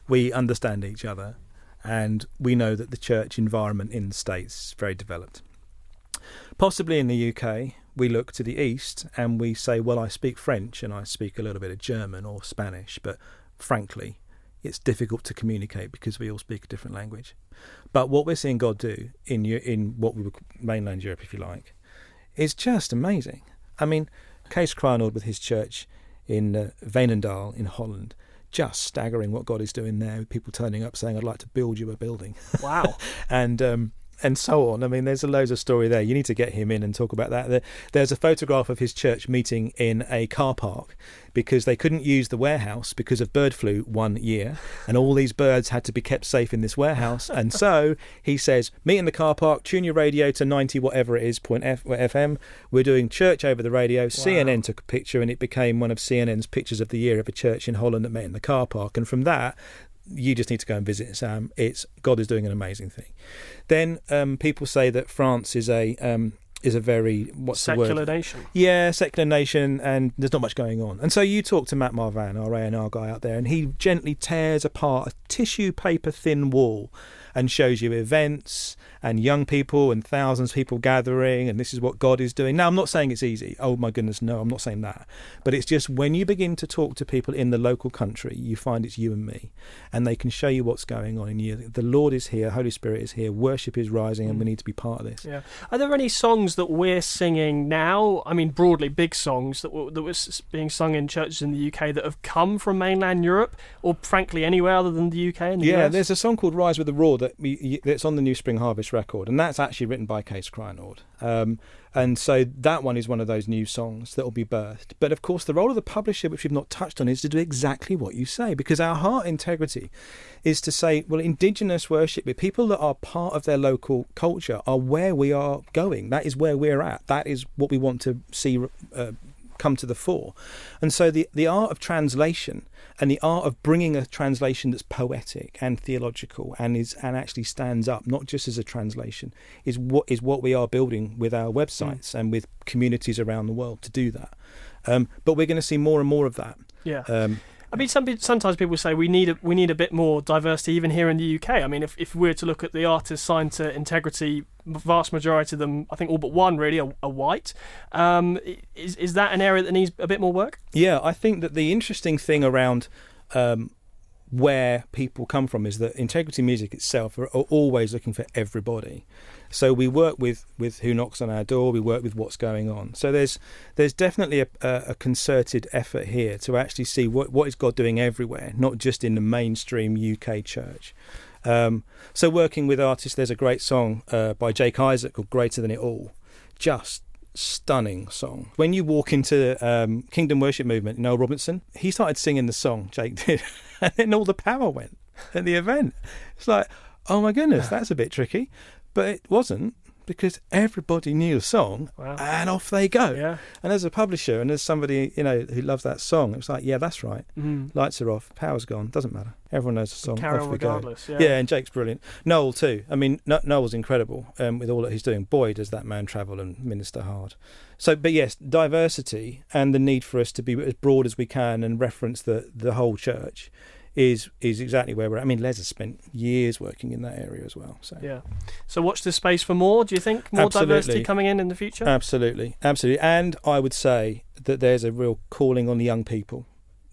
We understand each other, and we know that the church environment in the States is very developed. Possibly in the UK, we look to the east and we say, well, I speak French and I speak a little bit of German or Spanish, but frankly, it's difficult to communicate because we all speak a different language. But what we're seeing God do in what we would mainland Europe, if you like, is just amazing. I mean, Kees Kraanold with his church in Veenendaal in Holland, just staggering what God is doing there, with people turning up saying, I'd like to build you a building. Wow. And and so on. I mean, there's loads of story there. You need to get him in and talk about that. There's a photograph of his church meeting in a car park because they couldn't use the warehouse because of bird flu one year, and all these birds had to be kept safe in this warehouse. And so he says, meet in the car park, tune your radio to 90 whatever it is, FM. We're doing church over the radio. Wow. CNN took a picture, and it became one of CNN's pictures of the year of a church in Holland that met in the car park. And from that, you just need to go and visit Sam. God is doing an amazing thing. Then people say that France is a very secular nation. Yeah, secular nation, and there's not much going on. And so you talk to Matt Marvan, our A&R guy out there, and he gently tears apart a tissue paper thin wall and shows you events and young people and thousands of people gathering, and this is what God is doing. Now, I'm not saying it's easy. Oh my goodness, no, I'm not saying that. But it's just when you begin to talk to people in the local country, you find it's you and me, and they can show you what's going on in you. The Lord is here, Holy Spirit is here, worship is rising, and we need to be part of this. Yeah. Are there any songs that we're singing now, I mean broadly big songs that were being sung in churches in the UK that have come from mainland Europe, or frankly anywhere other than the UK and the US? Yeah, there's a song called Rise with the Roar that's on the New Spring Harvest record, and that's actually written by Case Crynord. And so that one is one of those new songs that will be birthed. But of course, the role of the publisher, which we've not touched on, is to do exactly what you say, because our heart integrity is to say, well, Indigenous worship with people that are part of their local culture are where we are going. That is where we're at. That is what we want to see come to the fore. And so the art of translation and the art of bringing a translation that's poetic and theological and actually stands up not just as a translation is what we are building with our websites and with communities around the world to do that. But we're going to see more and more of that. Yeah. I mean, sometimes people say we need a bit more diversity even here in the UK. I mean, if we're to look at the artists signed to Integrity, vast majority of them, I think all but one really, are white. Is that an area that needs a bit more work? Yeah, I think that the interesting thing around where people come from is that Integrity Music itself are always looking for everybody. So we work with who knocks on our door, we work with what's going on. So there's definitely a concerted effort here to actually see what is God doing everywhere, not just in the mainstream UK church. So working with artists, there's a great song by Jake Isaac called Greater Than It All. Just stunning song. When you walk into Kingdom Worship Movement, Noel Robinson, he started singing the song, Jake did, and then all the power went at the event. It's like, oh my goodness, that's a bit tricky. But it wasn't, because everybody knew the song. Wow. And off they go. Yeah. And as a publisher and as somebody who loves that song, it was like, yeah, that's right. Mm-hmm. Lights are off, power's gone, doesn't matter. Everyone knows the song. Carry off on we regardless. go. Yeah, and Jake's brilliant. Noel too. I mean, Noel's incredible with all that he's doing. Boy, does that man travel and minister hard. So, but yes, diversity and the need for us to be as broad as we can and reference the whole church is exactly where we're at. I mean, Les has spent years working in that area as well. So yeah. So watch this space for more, do you think? More Absolutely. Diversity coming in the future? Absolutely. And I would say that there's a real calling on the young people.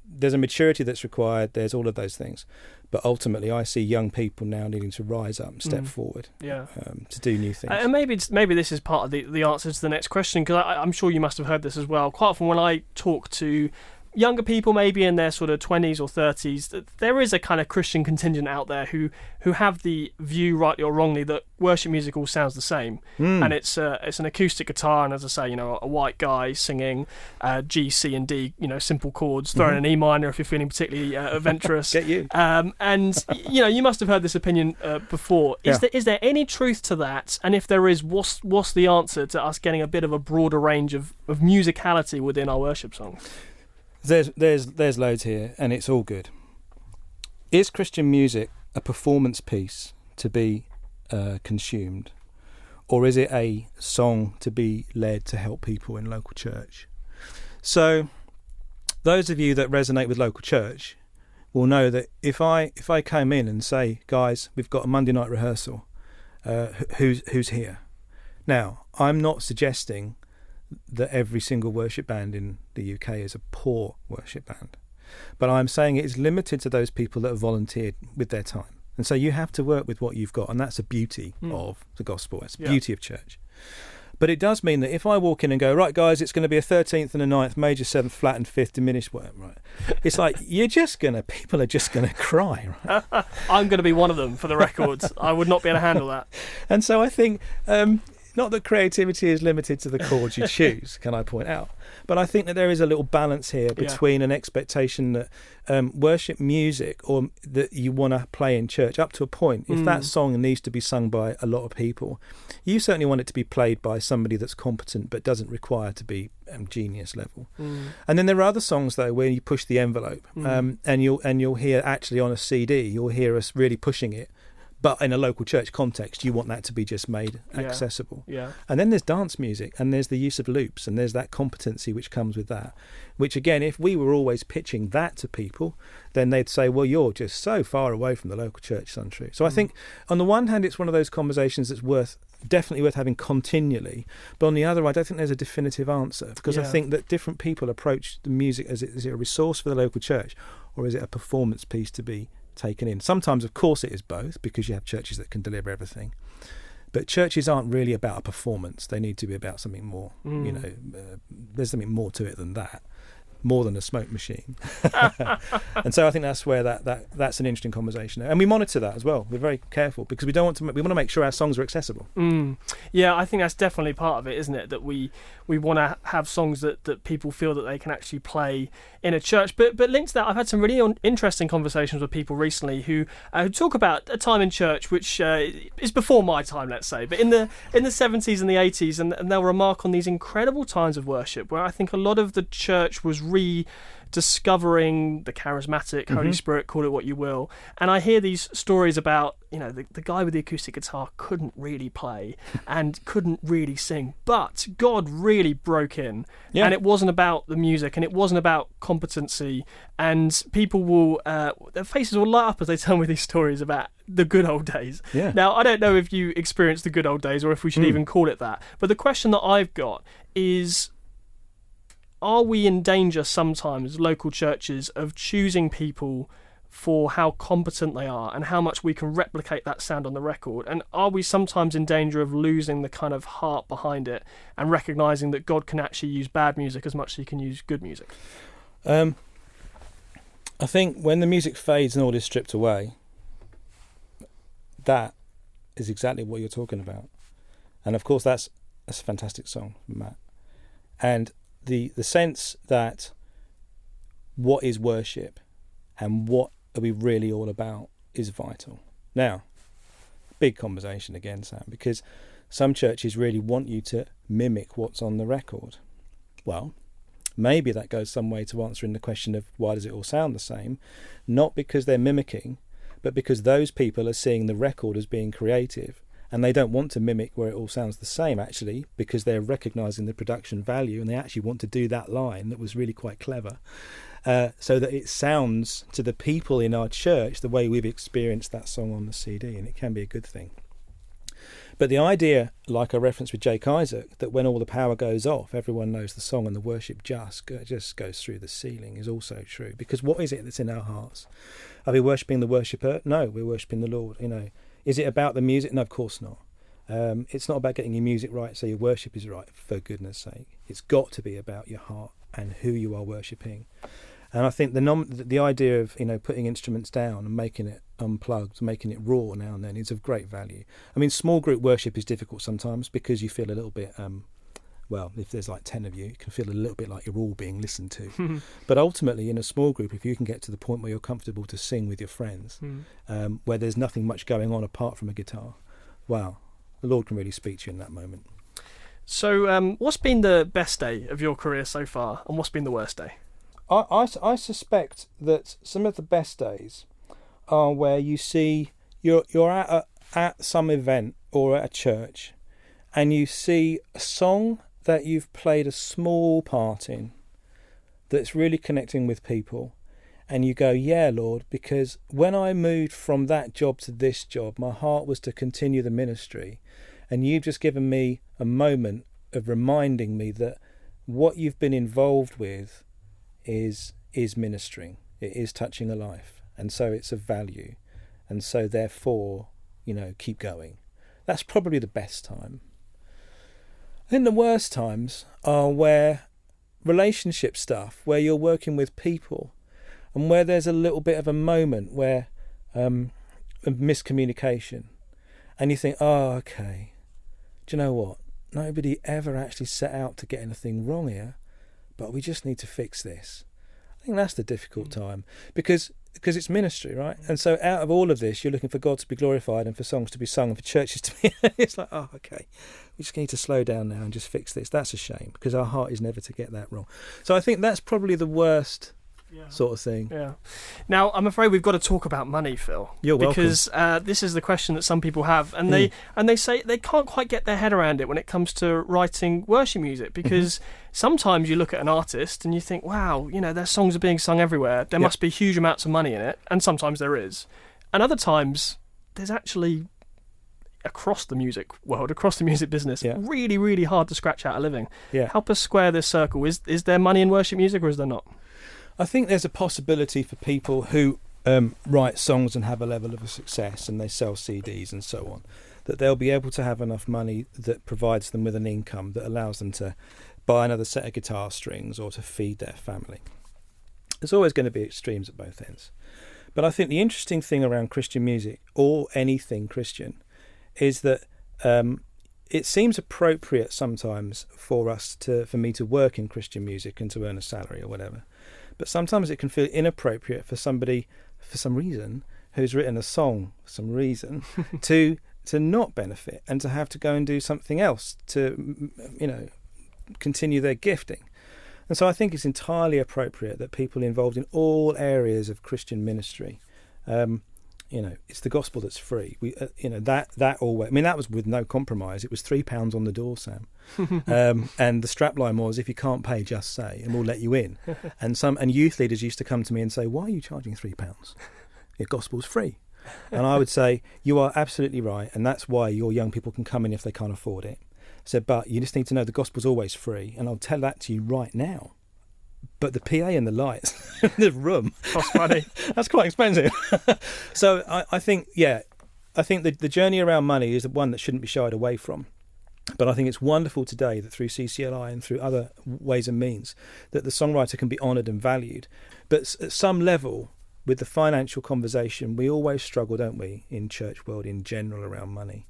There's a maturity that's required. There's all of those things. But ultimately, I see young people now needing to rise up and step forward to do new things. And maybe this is part of the answer to the next question, because I'm sure you must have heard this as well. Quite often when I talk to younger people, maybe in their sort of 20s or 30s, there is a kind of Christian contingent out there who have the view, rightly or wrongly, that worship music all sounds the same, and it's an acoustic guitar, and as I say, a white guy singing G, C, and D, simple chords, throwing an E minor if you're feeling particularly adventurous. Get you. And you must have heard this opinion before. Is there any truth to that? And if there is, what's the answer to us getting a bit of a broader range of musicality within our worship songs? There's loads here, and it's all good. Is Christian music a performance piece to be consumed, or is it a song to be led to help people in local church? So, those of you that resonate with local church will know that if I came in and say, guys, we've got a Monday night rehearsal, who's here? Now, I'm not suggesting that every single worship band in the UK is a poor worship band, but I'm saying it is limited to those people that have volunteered with their time, and so you have to work with what you've got, and that's the beauty of the gospel. It's the beauty of church. But it does mean that if I walk in and go, right, guys, it's going to be a 13th and a 9th, major 7th, flat and 5th, diminished, right? It's like, people are just going to cry, right? I'm going to be one of them, for the record. I would not be able to handle that. And so I think, not that creativity is limited to the chords you choose, can I point out, but I think that there is a little balance here between an expectation that worship music or that you want to play in church up to a point. If that song needs to be sung by a lot of people, you certainly want it to be played by somebody that's competent but doesn't require to be genius level. And then there are other songs though where you push the envelope, and you'll hear actually on a CD, you'll hear us really pushing it. But in a local church context, you want that to be just made accessible. Yeah. And then there's dance music, and there's the use of loops, and there's that competency which comes with that. Which, again, if we were always pitching that to people, then they'd say, well, you're just so far away from the local church, Suntrue. So I think, on the one hand, it's one of those conversations that's definitely worth having continually. But on the other, I don't think there's a definitive answer, because I think that different people approach the music as is it a resource for the local church, or is it a performance piece to be taken in? Sometimes, of course, it is both, because you have churches that can deliver everything. But churches aren't really about a performance. They need to be about something more. There's something more to it than that. More than a smoke machine. And so I think that's where that's an interesting conversation. And we monitor that as well. We're very careful because we want to make sure our songs are accessible. Yeah, I think that's definitely part of it, isn't it? That we want to have songs that people feel that they can actually play in a church. But linked to that, I've had some really interesting conversations with people recently who talk about a time in church which is before my time, let's say, but in the 70s and the 80s, and they'll remark on these incredible times of worship where I think a lot of the church was rediscovering the charismatic Holy Spirit, call it what you will. And I hear these stories about, the guy with the acoustic guitar couldn't really play and couldn't really sing, but God really broke in. Yeah. And it wasn't about the music, and it wasn't about competency, and people will their faces will light up as they tell me these stories about the good old days. Yeah. Now, I don't know if you experienced the good old days or if we should even call it that, but the question that I've got is, are we in danger sometimes, local churches, of choosing people for how competent they are and how much we can replicate that sound on the record? And are we sometimes in danger of losing the kind of heart behind it and recognising that God can actually use bad music as much as he can use good music? I think when the music fades and all is stripped away, that is exactly what you're talking about. And of course that's a fantastic song, Matt. And the sense that what is worship and what are we really all about is vital. Now, big conversation again, Sam, because some churches really want you to mimic what's on the record. Well, maybe that goes some way to answering the question of why does it all sound the same? Not because they're mimicking, but because those people are seeing the record as being creative. And they don't want to mimic where it all sounds the same, actually, because they're recognising the production value, and they actually want to do that line that was really quite clever, so that it sounds to the people in our church the way we've experienced that song on the CD, and it can be a good thing. But the idea, like I referenced with Jake Isaac, that when all the power goes off, everyone knows the song and the worship just goes through the ceiling is also true. Because what is it that's in our hearts? Are we worshipping the worshipper? No, we're worshipping the Lord, Is it about the music? No, of course not. It's not about getting your music right so your worship is right, for goodness sake. It's got to be about your heart and who you are worshipping. And I think the idea of putting instruments down and making it unplugged, making it raw now and then is of great value. I mean, small group worship is difficult sometimes because you feel a little bit, if there's like 10 of you, you can feel a little bit like you're all being listened to. But ultimately, in a small group, if you can get to the point where you're comfortable to sing with your friends, where there's nothing much going on apart from a guitar, wow, the Lord can really speak to you in that moment. So what's been the best day of your career so far, and what's been the worst day? I suspect that some of the best days are where you see you're at some event or at a church, and you see a song that you've played a small part in that's really connecting with people, and you go, yeah, Lord, because when I moved from that job to this job, my heart was to continue the ministry, and you've just given me a moment of reminding me that what you've been involved with is ministering, it is touching a life, and so it's of value, and so therefore keep going. That's probably the best time. think the worst times are where relationship stuff, where you're working with people and where there's a little bit of a moment where a miscommunication, and you think, oh, okay, do you know what? Nobody ever actually set out to get anything wrong here, but we just need to fix this. I think that's the difficult time because it's ministry, right? And so out of all of this, you're looking for God to be glorified and for songs to be sung and for churches to be... It's like, oh, okay, we just need to slow down now and just fix this. That's a shame because our heart is never to get that wrong. So I think that's probably the worst sort of thing. Yeah. Now, I'm afraid we've got to talk about money, Phil. You're welcome. Because this is the question that some people have, and they say they can't quite get their head around it when it comes to writing worship music, because sometimes you look at an artist and you think, wow, their songs are being sung everywhere. There must be huge amounts of money in it, and sometimes there is. And other times, there's actually, across the music world, across the music business, really, really hard to scratch out a living. Yeah. Help us square this circle. Is there money in worship music, or is there not? I think there's a possibility for people who write songs and have a level of success and they sell CDs and so on, that they'll be able to have enough money that provides them with an income that allows them to buy another set of guitar strings or to feed their family. There's always going to be extremes at both ends. But I think the interesting thing around Christian music, or anything Christian, is that it seems appropriate sometimes for me to work in Christian music and to earn a salary or whatever. But sometimes it can feel inappropriate for somebody, for some reason, who's written a song for some reason, to not benefit and to have to go and do something else to, continue their gifting. And so I think it's entirely appropriate that people involved in all areas of Christian ministry, it's the gospel that's free. That always. I mean, that was with no compromise. It was £3 on the door, Sam, and the strapline was, "If you can't pay, just say, and we'll let you in." And youth leaders used to come to me and say, "Why are you charging £3? Your gospel's free." And I would say, "You are absolutely right, and that's why your young people can come in if they can't afford it." I said, "But you just need to know the gospel's always free, and I'll tell that to you right now. But the PA and the lights, the room, cost money. That's quite expensive." So I think the journey around money is the one that shouldn't be shied away from. But I think it's wonderful today that through CCLI and through other ways and means that the songwriter can be honoured and valued. But at some level, with the financial conversation, we always struggle, don't we, in church world in general around money.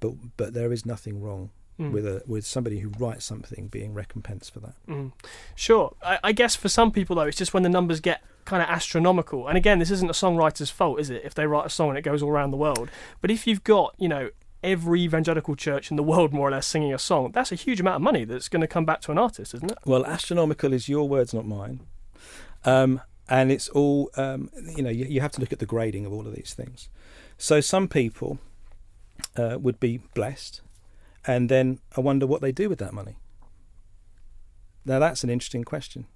But there is nothing wrong with somebody who writes something being recompensed for that. Sure. I guess for some people, though, it's just when the numbers get kind of astronomical. And again, this isn't a songwriter's fault, is it, if they write a song and it goes all around the world? But if you've got, every evangelical church in the world more or less singing a song, that's a huge amount of money that's going to come back to an artist, isn't it? Well, astronomical is your words, not mine. And it's all, you have to look at the grading of all of these things. So some people would be blessed, and then I wonder what they do with that money. Now, that's an interesting question.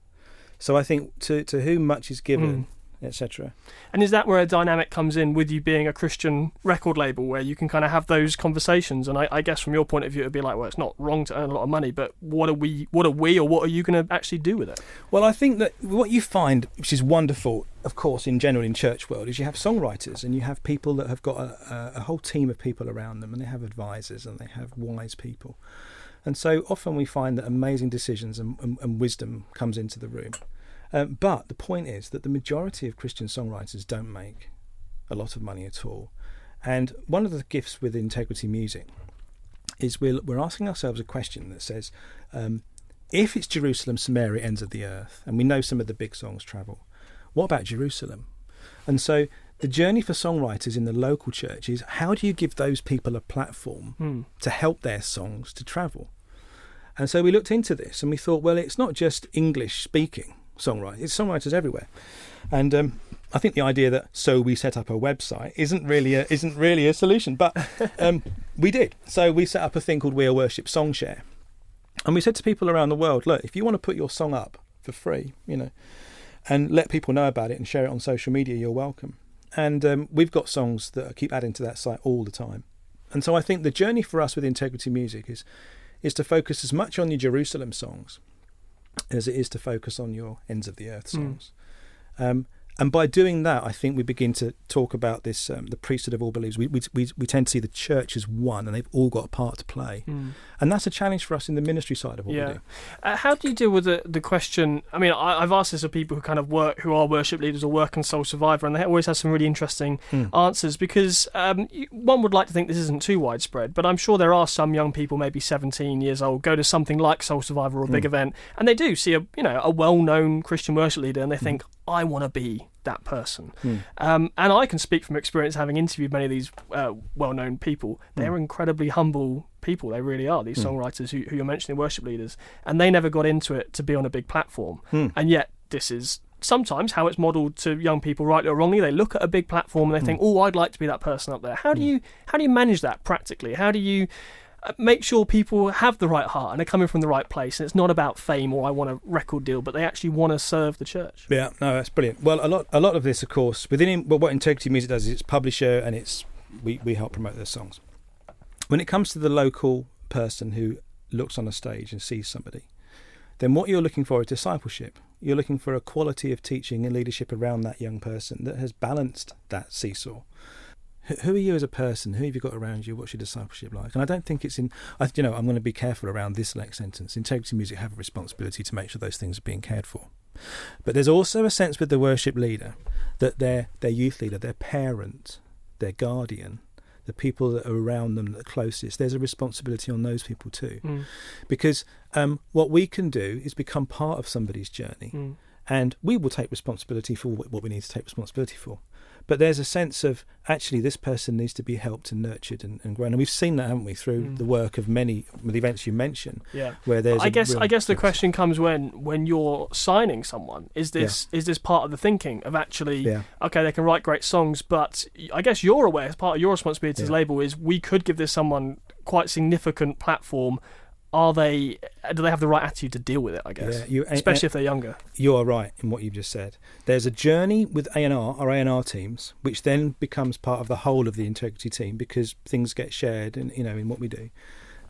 So I think to whom much is given, etc. And is that where a dynamic comes in with you being a Christian record label, where you can kind of have those conversations? And I guess from your point of view, it would be like, well, it's not wrong to earn a lot of money, but what are we, or what are you going to actually do with it? Well, I think that what you find, which is wonderful, of course, in general in church world, is you have songwriters and you have people that have got a whole team of people around them, and they have advisors and they have wise people. And so often we find that amazing decisions and wisdom comes into the room. But the point is that the majority of Christian songwriters don't make a lot of money at all. And one of the gifts with Integrity Music is we're asking ourselves a question that says, if it's Jerusalem, Samaria, ends of the earth, and we know some of the big songs travel, what about Jerusalem? And so the journey for songwriters in the local church is, how do you give those people a platform to help their songs to travel? And so we looked into this and we thought, well, it's not just English speaking songwriters, it's songwriters everywhere. And I think the idea that so we set up a website isn't really a solution, but we did. So we set up a thing called We Are Worship Songshare, and we said to people around the world, look, if you want to put your song up for free, and let people know about it and share it on social media, you're welcome. And we've got songs that I keep adding to that site all the time. And so I think the journey for us with Integrity Music is to focus as much on your Jerusalem songs as it is to focus on your ends of the earth songs. And by doing that, I think we begin to talk about this, the priesthood of all believers. We tend to see the church as one, and they've all got a part to play. And that's a challenge for us in the ministry side of what we do. How do you deal with the question? I mean, I've asked this of people who are worship leaders or work in Soul Survivor, and they always have some really interesting answers, because one would like to think this isn't too widespread, but I'm sure there are some young people, maybe 17 years old, go to something like Soul Survivor or a big event, and they do see a well-known Christian worship leader, and they think, I want to be that person. And I can speak from experience, having interviewed many of these well-known people. They're incredibly humble people. They really are, these songwriters who you're mentioning, worship leaders, and they never got into it to be on a big platform. And yet this is sometimes how it's modelled to young people, rightly or wrongly. They look at a big platform and they think, oh, I'd like to be that person up there. How do you manage that practically? How do you make sure people have the right heart and are coming from the right place, and it's not about fame or I want a record deal, but they actually want to serve the church? Yeah, no, that's brilliant. Well, a lot of this, of course, what Integrity Music does is it's publisher, and we help promote their songs. When it comes to the local person who looks on a stage and sees somebody, then what you're looking for is discipleship. You're looking for a quality of teaching and leadership around that young person that has balanced that seesaw. Who are you as a person? Who have you got around you? What's your discipleship like? And I don't think it's I'm going to be careful around this next sentence. Integrity Music have a responsibility to make sure those things are being cared for. But there's also a sense with the worship leader that their youth leader, their parent, their guardian, the people that are around them, the closest, there's a responsibility on those people too. Because what we can do is become part of somebody's journey, and we will take responsibility for what we need to take responsibility for. But there's a sense of, actually, this person needs to be helped and nurtured and grown. And we've seen that, haven't we, through the work of many of the events you mentioned. Yeah. Where there's I guess the question comes when you're signing someone, is this part of the thinking of actually, okay, they can write great songs, but I guess you're aware, as part of your responsibility as label, is we could give this someone quite significant platform. Do they have the right attitude to deal with it, I guess, especially if they're younger? You are right in what you've just said. There's a journey with A&R, our A&R teams, which then becomes part of the whole of the Integrity team, because things get shared and, in what we do,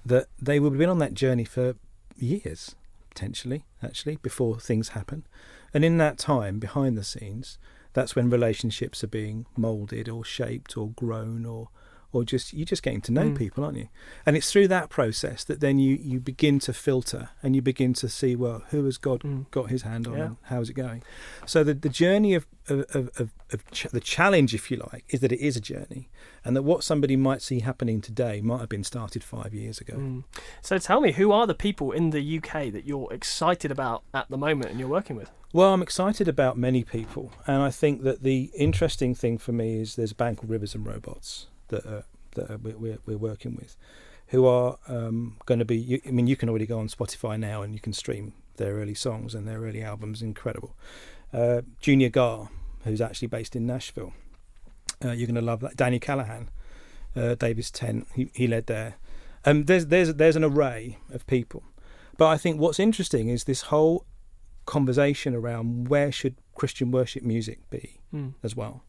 that they will have been on that journey for years, potentially, actually, before things happen. And in that time, behind the scenes, that's when relationships are being moulded or shaped or grown or you're just getting to know people, aren't you? And it's through that process that then you begin to filter and you begin to see, well, who has God got his hand on and how is it going? So the journey of the challenge, if you like, is that it is a journey, and that what somebody might see happening today might have been started 5 years ago. So tell me, who are the people in the UK that you're excited about at the moment and you're working with? Well, I'm excited about many people, and I think that the interesting thing for me is there's a band called Rivers and Robots that we're working with, who are going to be. You can already go on Spotify now and you can stream their early songs and their early albums. Incredible. Junior Gar, who's actually based in Nashville. You're going to love that. Danny Callahan, Davis Tent. He led there. There's an array of people, but I think what's interesting is this whole conversation around where should Christian worship music be as well,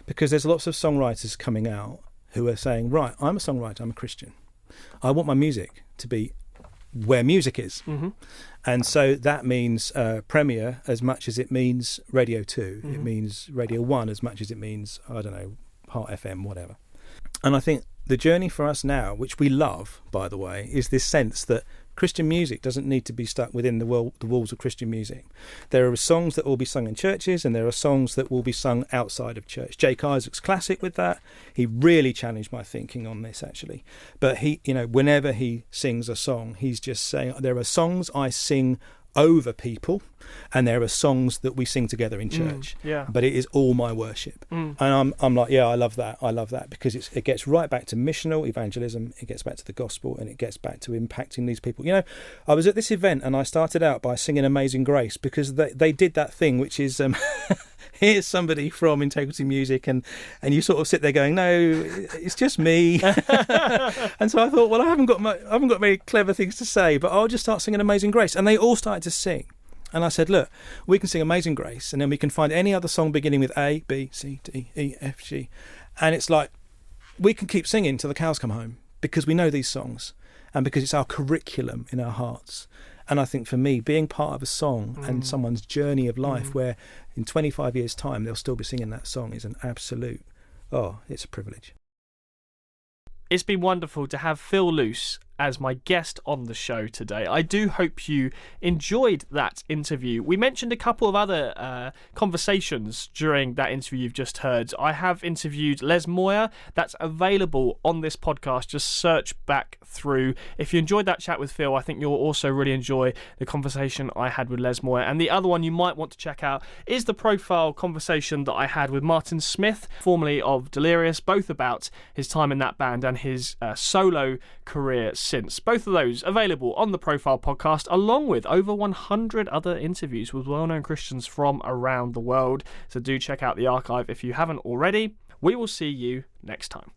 because there's lots of songwriters coming out who are saying, right, I'm a songwriter, I'm a Christian, I want my music to be where music is. And so that means Premier as much as it means Radio 2, it means Radio 1 as much as it means, I don't know, Heart FM, whatever. And I think the journey for us now, which we love, by the way, is this sense that Christian music doesn't need to be stuck within the walls of Christian music. There are songs that will be sung in churches, and there are songs that will be sung outside of church. Jake Isaac's classic with that. He really challenged my thinking on this, actually. But he, whenever he sings a song, he's just saying, there are songs I sing over people, and there are songs that we sing together in church. But it is all my worship. And I'm like, I love that because it gets right back to missional evangelism, it gets back to the gospel, and it gets back to impacting these people. I was at this event and I started out by singing Amazing Grace, because they did that thing which is here's somebody from Integrity Music, and you sort of sit there going, no, it's just me. And so I thought, well, I haven't got many clever things to say, but I'll just start singing Amazing Grace. And they all started to sing. And I said, look, we can sing Amazing Grace, and then we can find any other song beginning with A, B, C, D, E, F, G. And it's like, we can keep singing till the cows come home, because we know these songs, and because it's our curriculum in our hearts. And I think for me, being part of a song and someone's journey of life where in 25 years' time they'll still be singing that song is an absolute, it's a privilege. It's been wonderful to have Phil Luce as my guest on the show today. I do hope you enjoyed that interview. We mentioned a couple of other conversations during that interview you've just heard. I have interviewed Les Moyer. That's available on this podcast. Just search back through. If you enjoyed that chat with Phil, I think you'll also really enjoy the conversation I had with Les Moyer. And the other one you might want to check out is the profile conversation that I had with Martin Smith, formerly of Delirious, both about his time in that band and his solo career since. Both of those available on the Profile podcast, along with over 100 other interviews with well-known Christians from around the world. So do check out the archive if you haven't already. We will see you next time.